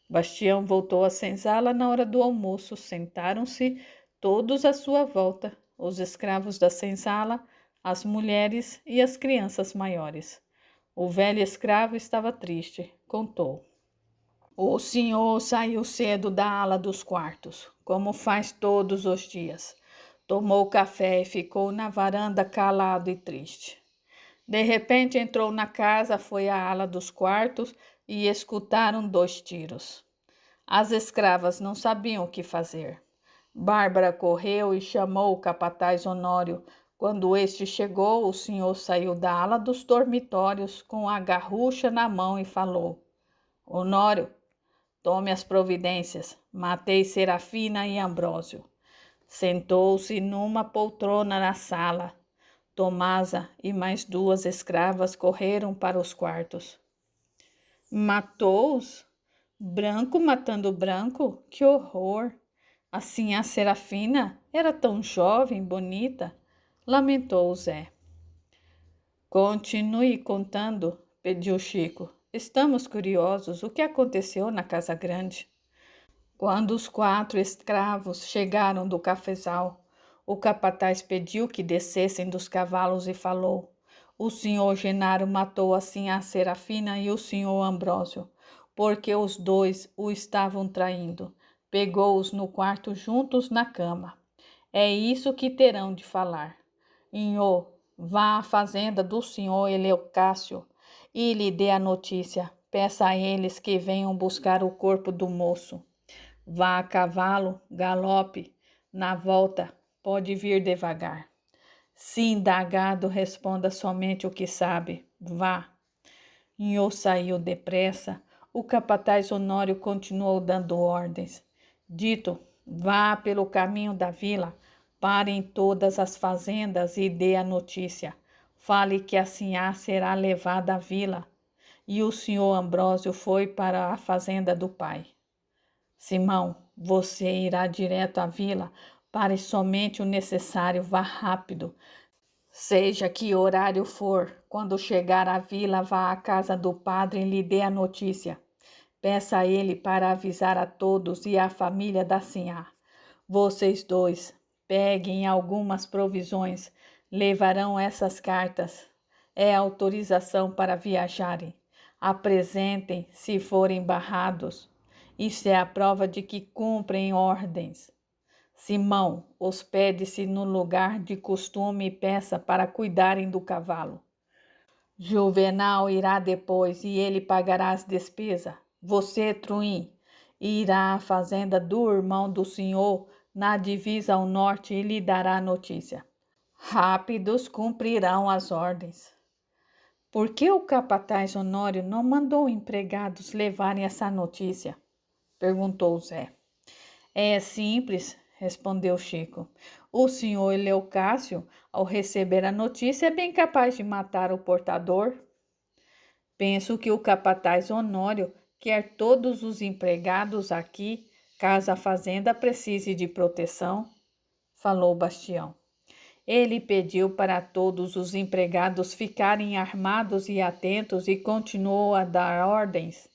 [SPEAKER 1] Bastião voltou à senzala na hora do almoço. Sentaram-se todos à sua volta, os escravos da senzala, as mulheres e as crianças maiores. O velho escravo estava triste. Contou. O senhor saiu cedo da ala dos quartos, como faz todos os dias. Tomou café e ficou na varanda calado e triste. De repente entrou na casa, foi à ala dos quartos e escutaram 2 tiros. As escravas não sabiam o que fazer. Bárbara correu e chamou o capataz Honório. Quando este chegou, o senhor saiu da ala dos dormitórios com a garrucha na mão e falou: Honório, tome as providências. Matei Serafina e Ambrósio. Sentou-se numa poltrona na sala. Tomasa e mais 2 escravas correram para os quartos. Matou-os? Branco matando branco? Que horror! Assim a Serafina era tão jovem, bonita, lamentou Zé. Continue contando, pediu Chico. Estamos curiosos, o que aconteceu na Casa Grande? Quando os 4 escravos chegaram do cafezal, o capataz pediu que descessem dos cavalos e falou: o senhor Genaro matou assim a Serafina e o senhor Ambrósio, porque os 2 o estavam traindo. Pegou-os no quarto juntos na cama. É isso que terão de falar. Inhô, vá à fazenda do senhor Eleucácio e lhe dê a notícia. Peça a eles que venham buscar o corpo do moço. Vá a cavalo, galope. Na volta, pode vir devagar. Se indagado, responda somente o que sabe. Vá. Inhô saiu depressa. O capataz Honório continuou dando ordens. Dito, vá pelo caminho da vila, pare em todas as fazendas e dê a notícia. Fale que a sinhá será levada à vila. E o senhor Ambrósio foi para a fazenda do pai. Simão, você irá direto à vila. Pare somente o necessário, vá rápido. Seja que horário for, quando chegar à vila, vá à casa do padre e lhe dê a notícia. Peça a ele para avisar a todos e à família da sinhá. Vocês 2 peguem algumas provisões, levarão essas cartas. É autorização para viajarem. Apresentem se forem barrados. Isso é a prova de que cumprem ordens. Simão, hospede-se no lugar de costume e peça para cuidarem do cavalo. Juvenal irá depois e ele pagará as despesas. Você, Truim, irá à fazenda do irmão do senhor na divisa ao norte e lhe dará a notícia. Rápidos cumprirão as ordens. Por que o capataz Honório não mandou empregados levarem essa notícia? Perguntou Zé. É simples, respondeu Chico. O senhor Eleucácio, ao receber a notícia, é bem capaz de matar o portador. Penso que o capataz Honório quer todos os empregados aqui, caso a fazenda precise de proteção, falou Bastião. Ele pediu para todos os empregados ficarem armados e atentos e continuou a dar ordens.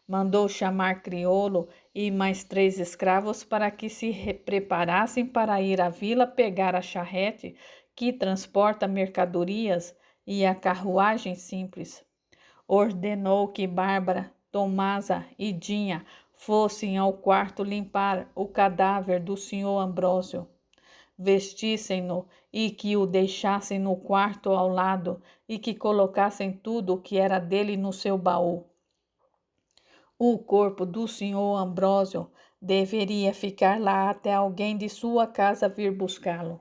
[SPEAKER 1] Mandou chamar Criolo e mais 3 escravos para que se preparassem para ir à vila pegar a charrete que transporta mercadorias e a carruagem simples. Ordenou que Bárbara, Tomasa e Dinha fossem ao quarto limpar o cadáver do senhor Ambrósio. Vestissem-no e que o deixassem no quarto ao lado e que colocassem tudo o que era dele no seu baú. O corpo do senhor Ambrósio deveria ficar lá até alguém de sua casa vir buscá-lo.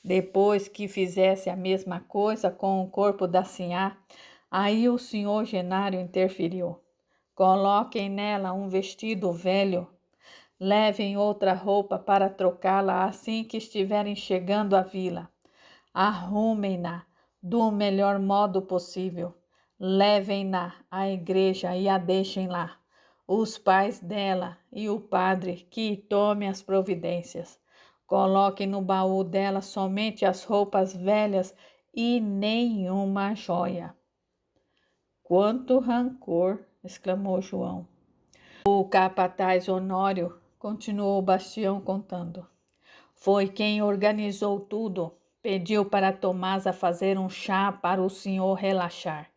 [SPEAKER 1] Depois que fizesse a mesma coisa com o corpo da sinhá, aí o senhor Genário interferiu. Coloquem nela um vestido velho. Levem outra roupa para trocá-la assim que estiverem chegando à vila. Arrumem-na do melhor modo possível. Levem-na à igreja e a deixem lá. Os pais dela e o padre que tome as providências. Coloquem no baú dela somente as roupas velhas e nenhuma joia. Quanto rancor! Exclamou João. O capataz Honório, continuou Bastião contando, foi quem organizou tudo. Pediu para Tomasa fazer um chá para o senhor relaxar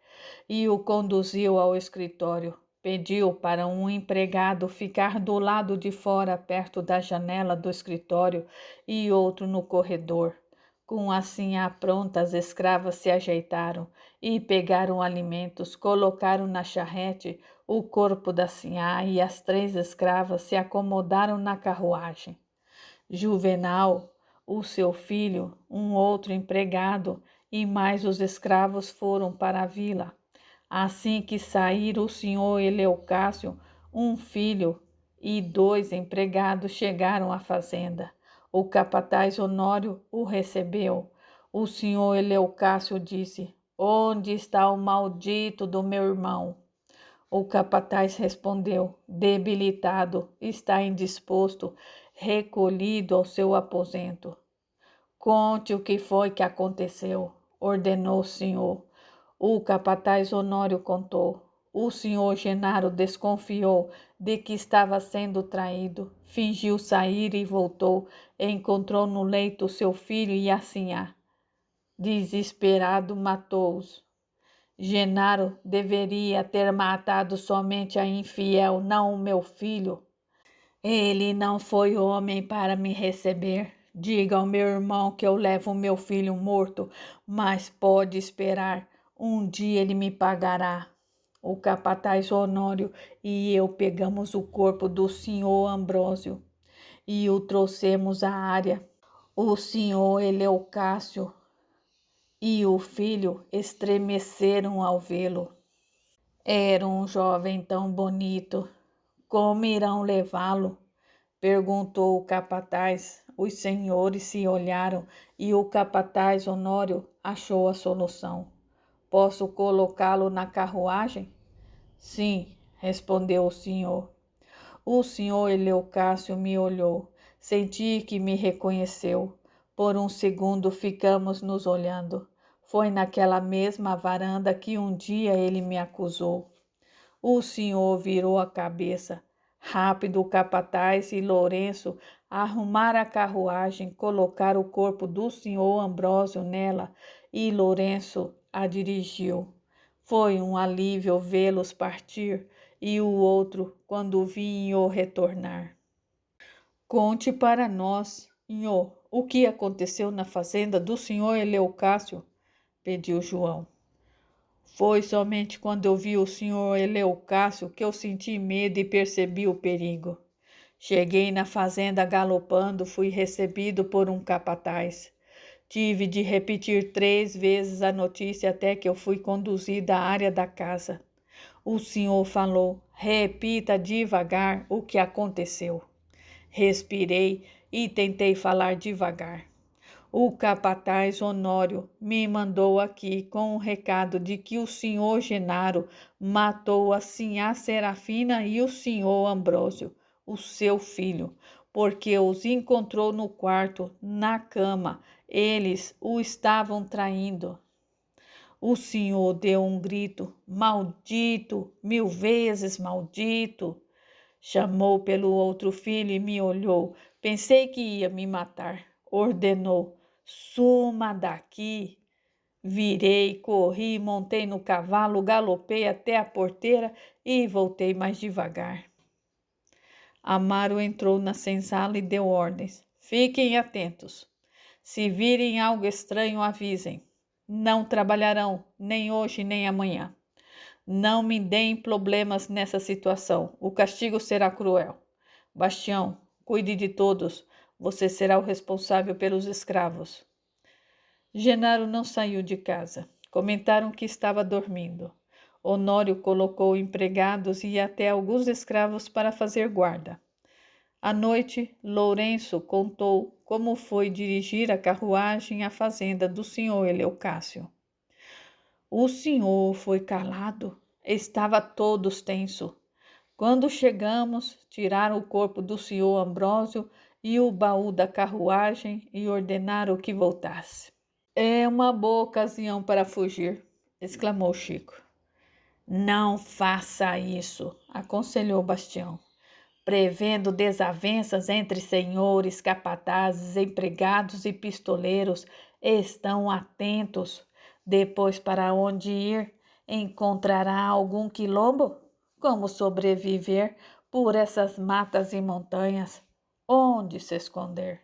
[SPEAKER 1] e o conduziu ao escritório. Pediu para um empregado ficar do lado de fora, perto da janela do escritório, e outro no corredor. Com a sinhá pronta, as escravas se ajeitaram e pegaram alimentos, colocaram na charrete o corpo da sinhá e as 3 escravas se acomodaram na carruagem. Juvenal, o seu filho, um outro empregado e mais os escravos foram para a vila. Assim que saíram o senhor Eleucácio, um filho e 2 empregados chegaram à fazenda. O capataz Honório o recebeu. O senhor Eleucácio disse: Onde está o maldito do meu irmão? O capataz respondeu: Debilitado, está indisposto, recolhido ao seu aposento. Conte o que foi que aconteceu, ordenou o senhor. O capataz Honório contou. O senhor Genaro desconfiou de que estava sendo traído, fingiu sair e voltou. Encontrou no leito seu filho e a sinhá. Desesperado, matou-os. Genaro deveria ter matado somente a infiel, não o meu filho. Ele não foi homem para me receber. Diga ao meu irmão que eu levo o meu filho morto, mas pode esperar. Um dia ele me pagará. O capataz Honório e eu pegamos o corpo do senhor Ambrósio e o trouxemos à área. O senhor Eleucácio e o filho estremeceram ao vê-lo. Era um jovem tão bonito. Como irão levá-lo? Perguntou o capataz. Os senhores se olharam e o capataz Honório achou a solução. Posso colocá-lo na carruagem? Sim, respondeu o senhor. O senhor Eleucácio me olhou. Senti que me reconheceu. Por um segundo ficamos nos olhando. Foi naquela mesma varanda que um dia ele me acusou. O senhor virou a cabeça. Rápido o capataz e Lourenço arrumaram a carruagem, colocaram o corpo do senhor Ambrósio nela e Lourenço a dirigiu. Foi um alívio vê-los partir e o outro quando vinham retornar. Conte para nós, senhor, o que aconteceu na fazenda do senhor Eleucácio, pediu João. Foi somente quando eu vi o senhor Eleucácio que eu senti medo e percebi o perigo. Cheguei na fazenda galopando, fui recebido por um capataz. Tive de repetir 3 vezes a notícia até que eu fui conduzida à área da casa. O senhor falou: repita devagar o que aconteceu. Respirei e tentei falar devagar. O capataz Honório me mandou aqui com o recado de que o senhor Genaro matou a sinhá Serafina e o senhor Ambrósio, o seu filho, porque os encontrou no quarto, na cama. Eles o estavam traindo. O senhor deu um grito: maldito, 1000 vezes maldito. Chamou pelo outro filho e me olhou. Pensei que ia me matar. Ordenou: suma daqui. Virei, corri, montei no cavalo, galopei até a porteira e voltei mais devagar. Amaro entrou na senzala e deu ordens. Fiquem atentos. Se virem algo estranho, avisem. Não trabalharão, nem hoje nem amanhã. Não me deem problemas nessa situação. O castigo será cruel. Bastião, cuide de todos. Você será o responsável pelos escravos. Genaro não saiu de casa. Comentaram que estava dormindo. Honório colocou empregados e até alguns escravos para fazer guarda. À noite, Lourenço contou como foi dirigir a carruagem à fazenda do senhor Eleucácio. O senhor foi calado. Estava todos tenso. Quando chegamos, tiraram o corpo do senhor Ambrósio e o baú da carruagem e ordenaram que voltasse. É uma boa ocasião para fugir, exclamou Chico. Não faça isso, aconselhou Bastião. Prevendo desavenças entre senhores, capatazes, empregados e pistoleiros, estão atentos. Depois, para onde ir, encontrará algum quilombo? Como sobreviver por essas matas e montanhas? Onde se esconder?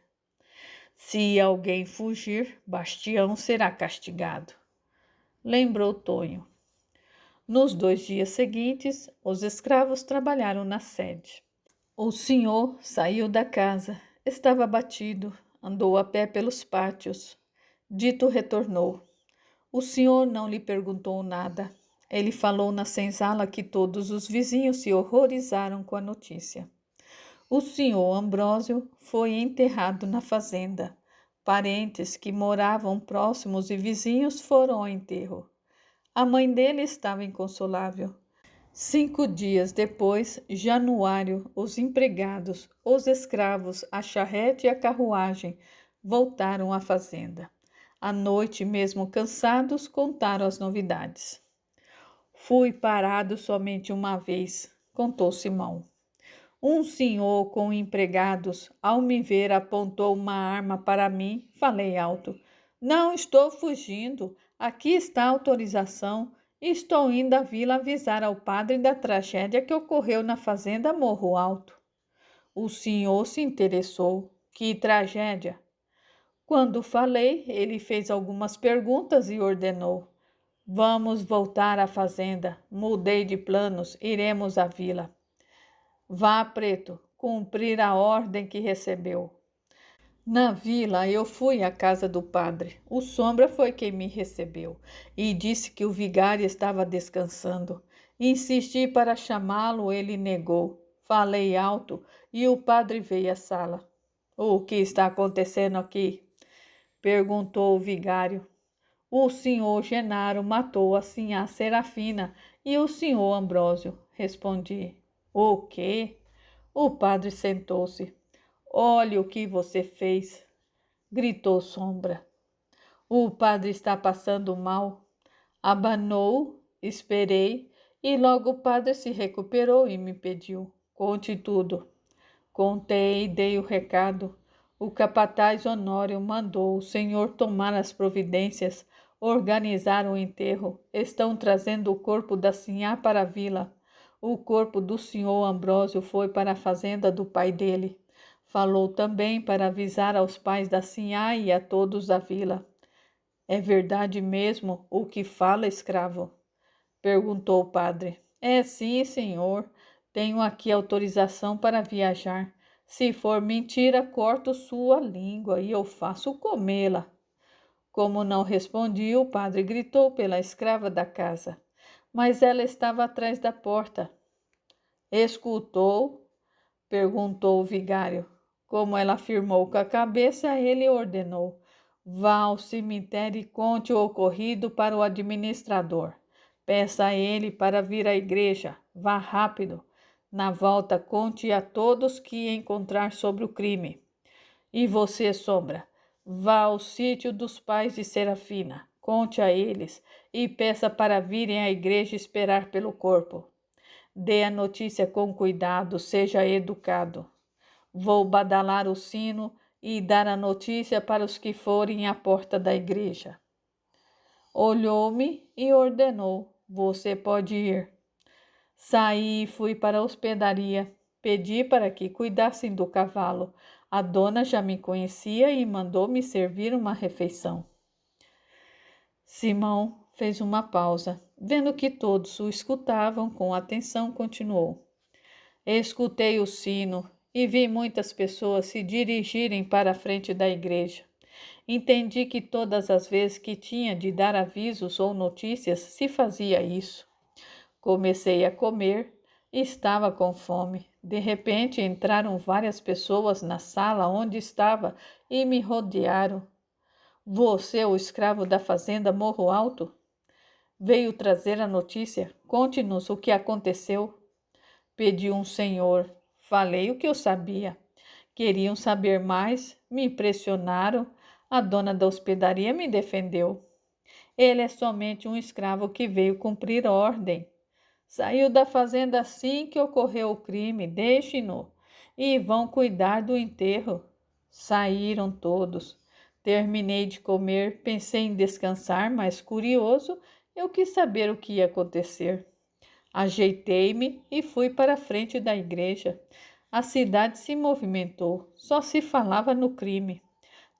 [SPEAKER 1] Se alguém fugir, Bastião será castigado. Lembrou Tonho. Nos 2 dias seguintes, os escravos trabalharam na sede. O senhor saiu da casa, estava abatido, andou a pé pelos pátios. Dito retornou. O senhor não lhe perguntou nada. Ele falou na senzala que todos os vizinhos se horrorizaram com a notícia. O senhor Ambrósio foi enterrado na fazenda. Parentes que moravam próximos e vizinhos foram ao enterro. A mãe dele estava inconsolável. 5 dias depois, Januário, os empregados, os escravos, a charrete e a carruagem voltaram à fazenda. À noite, mesmo cansados, contaram as novidades. Fui parado somente uma vez, contou Simão. Um senhor com empregados, ao me ver, apontou uma arma para mim. Falei alto. Não estou fugindo. Aqui está a autorização. Estou indo à vila avisar ao padre da tragédia que ocorreu na fazenda Morro Alto. O senhor se interessou. Que tragédia? Quando falei, ele fez algumas perguntas e ordenou. Vamos voltar à fazenda. Mudei de planos. Iremos à vila. Vá, preto, cumprir a ordem que recebeu. Na vila, eu fui à casa do padre. O Sombra foi quem me recebeu e disse que o vigário estava descansando. Insisti para chamá-lo, ele negou. Falei alto e o padre veio à sala. O que está acontecendo aqui? Perguntou o vigário. O senhor Genaro matou a sinhá Serafina e o senhor Ambrósio, respondi. O quê? O padre sentou-se. Olhe o que você fez, gritou Sombra. O padre está passando mal. Abanou, esperei, e logo o padre se recuperou e me pediu. Conte tudo. Contei e dei o recado. O capataz Honório mandou o senhor tomar as providências, organizar o enterro. Estão trazendo o corpo da sinhá para a vila. O corpo do senhor Ambrósio foi para a fazenda do pai dele. Falou também para avisar aos pais da sinhá e a todos da vila. É verdade mesmo o que fala, escravo? Perguntou o padre. É sim, senhor. Tenho aqui autorização para viajar. Se for mentira, corto sua língua e eu faço comê-la. Como não respondi, o padre gritou pela escrava da casa. Mas ela estava atrás da porta. Escutou? Perguntou o vigário. Como ela afirmou com a cabeça, ele ordenou. Vá ao cemitério e conte o ocorrido para o administrador. Peça a ele para vir à igreja. Vá rápido. Na volta, conte a todos que encontrar sobre o crime. E você, Sombra, vá ao sítio dos pais de Serafina. Conte a eles e peça para virem à igreja esperar pelo corpo. Dê a notícia com cuidado, seja educado. Vou badalar o sino e dar a notícia para os que forem à porta da igreja. Olhou-me e ordenou: você pode ir. Saí e fui para a hospedaria. Pedi para que cuidassem do cavalo. A dona já me conhecia e mandou-me servir uma refeição. Simão fez uma pausa. Vendo que todos o escutavam com atenção, continuou. Escutei o sino e vi muitas pessoas se dirigirem para a frente da igreja. Entendi que todas as vezes que tinha de dar avisos ou notícias, se fazia isso. Comecei a comer e estava com fome. De repente entraram várias pessoas na sala onde estava e me rodearam. Você, o escravo da fazenda Morro Alto? Veio trazer a notícia? Conte-nos o que aconteceu. Pedi um senhor. Falei o que eu sabia. Queriam saber mais, me pressionaram. A dona da hospedaria me defendeu. Ele é somente um escravo que veio cumprir ordem. Saiu da fazenda assim que ocorreu o crime. Deixem-no e vão cuidar do enterro. Saíram todos. Terminei de comer, pensei em descansar, mas curioso, eu quis saber o que ia acontecer. Ajeitei-me e fui para a frente da igreja. A cidade se movimentou, só se falava no crime.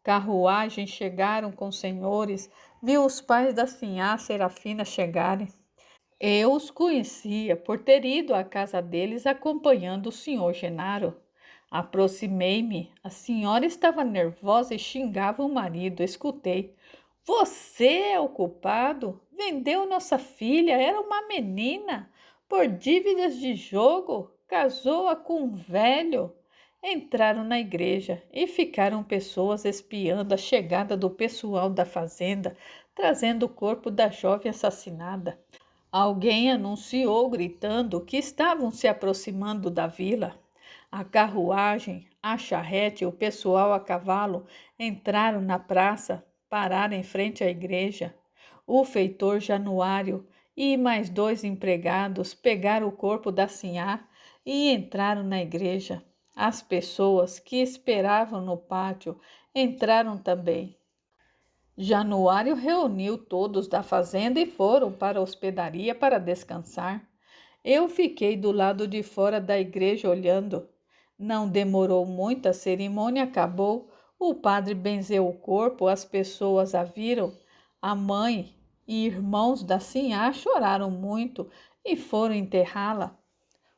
[SPEAKER 1] Carruagens chegaram com senhores, vi os pais da sinhá Serafina chegarem. Eu os conhecia por ter ido à casa deles acompanhando o senhor Genaro. Aproximei-me. A senhora estava nervosa e xingava o marido. Escutei. Você é o culpado? Vendeu nossa filha, era uma menina. Por dívidas de jogo, casou-a com um velho. Entraram na igreja e ficaram pessoas espiando a chegada do pessoal da fazenda, trazendo o corpo da jovem assassinada. Alguém anunciou, gritando, que estavam se aproximando da vila. A carruagem, a charrete e o pessoal a cavalo entraram na praça, pararam em frente à igreja. O feitor Januário e mais 2 empregados pegaram o corpo da sinhá e entraram na igreja. As pessoas que esperavam no pátio entraram também. Januário reuniu todos da fazenda e foram para a hospedaria para descansar. Eu fiquei do lado de fora da igreja olhando. Não demorou muito, a cerimônia acabou. O padre benzeu o corpo, as pessoas a viram. A mãe e irmãos da sinhá choraram muito e foram enterrá-la.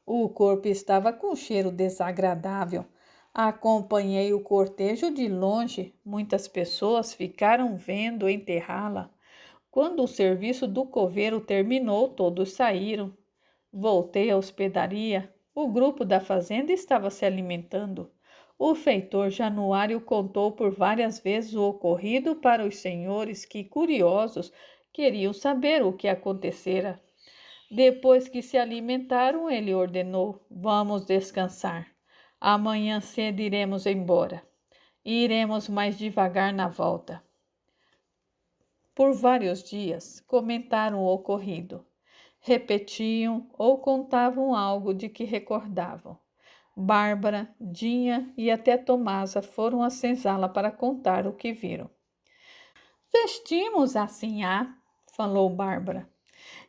[SPEAKER 1] O corpo estava com cheiro desagradável. Acompanhei o cortejo de longe. Muitas pessoas ficaram vendo enterrá-la. Quando o serviço do coveiro terminou, todos saíram. Voltei à hospedaria. O grupo da fazenda estava se alimentando. O feitor Januário contou por várias vezes o ocorrido para os senhores que, curiosos, queriam saber o que acontecera. Depois que se alimentaram, ele ordenou: vamos descansar. Amanhã cedo iremos embora. E iremos mais devagar na volta. Por vários dias comentaram o ocorrido. Repetiam ou contavam algo de que recordavam. Bárbara, Dinha e até Tomasa foram à senzala para contar o que viram. Vestimos assim, falou Bárbara.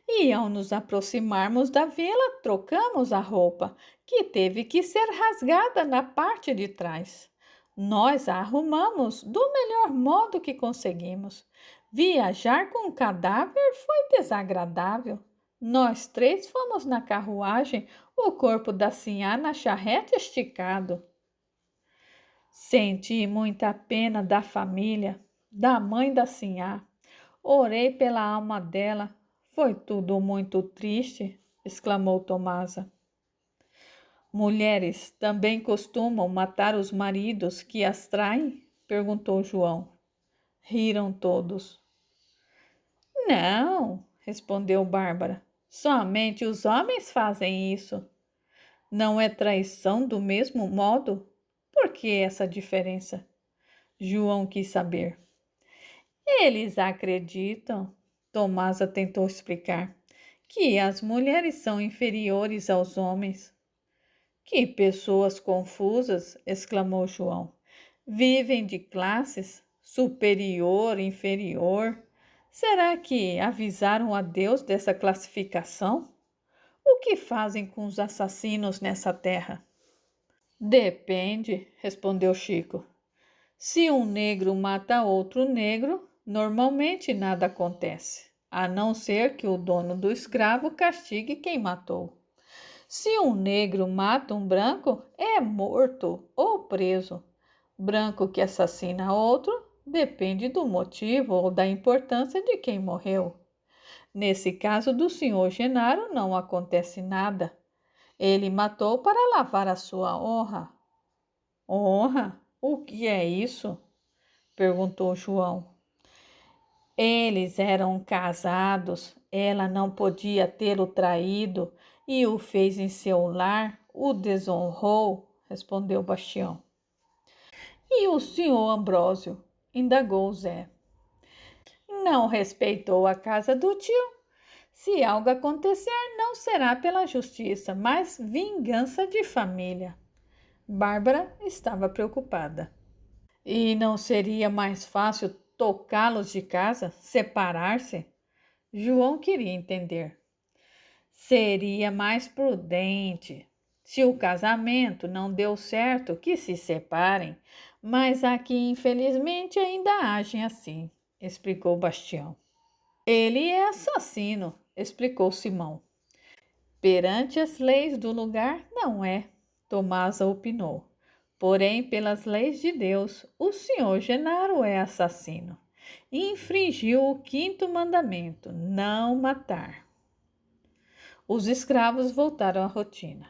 [SPEAKER 1] E ao nos aproximarmos da vila, trocamos a roupa, que teve que ser rasgada na parte de trás. Nós a arrumamos do melhor modo que conseguimos. Viajar com o cadáver foi desagradável. Nós 3 fomos na carruagem, o corpo da sinhá na charrete esticado. Senti muita pena da família, da mãe da sinhá. Orei pela alma dela. Foi tudo muito triste, exclamou Tomasa. Mulheres também costumam matar os maridos que as traem? Perguntou João. Riram todos. Não, respondeu Bárbara. Somente os homens fazem isso. Não é traição do mesmo modo? Por que essa diferença? João quis saber. Eles acreditam, Tomasa tentou explicar, que as mulheres são inferiores aos homens. Que pessoas confusas, exclamou João. Vivem de classes superior, inferior. Será que avisaram a Deus dessa classificação? O que fazem com os assassinos nessa terra? Depende, respondeu Chico. Se um negro mata outro negro, normalmente nada acontece, a não ser que o dono do escravo castigue quem matou. Se um negro mata um branco, é morto ou preso. Branco que assassina outro depende do motivo ou da importância de quem morreu. Nesse caso do senhor Genaro não acontece nada. Ele matou para lavar a sua honra. Honra? O que é isso? Perguntou João. Eles eram casados, ela não podia tê-lo traído e o fez em seu lar, o desonrou, respondeu Bastião. E o senhor Ambrósio? Indagou Zé. Não respeitou a casa do tio. Se algo acontecer, não será pela justiça, mas vingança de família. Bárbara estava preocupada. E não seria mais fácil tocá-los de casa, separar-se? João queria entender. Seria mais prudente. Se o casamento não deu certo, que se separem. Mas aqui, infelizmente, ainda agem assim, explicou Bastião. Ele é assassino, explicou Simão. Perante as leis do lugar, não é, Tomasa opinou. Porém, pelas leis de Deus, o senhor Genaro é assassino. E infringiu o quinto mandamento, não matar. Os escravos voltaram à rotina,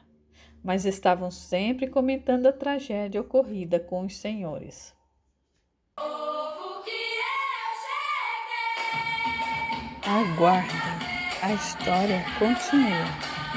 [SPEAKER 1] mas estavam sempre comentando a tragédia ocorrida com os senhores. Aguardem, a história continua.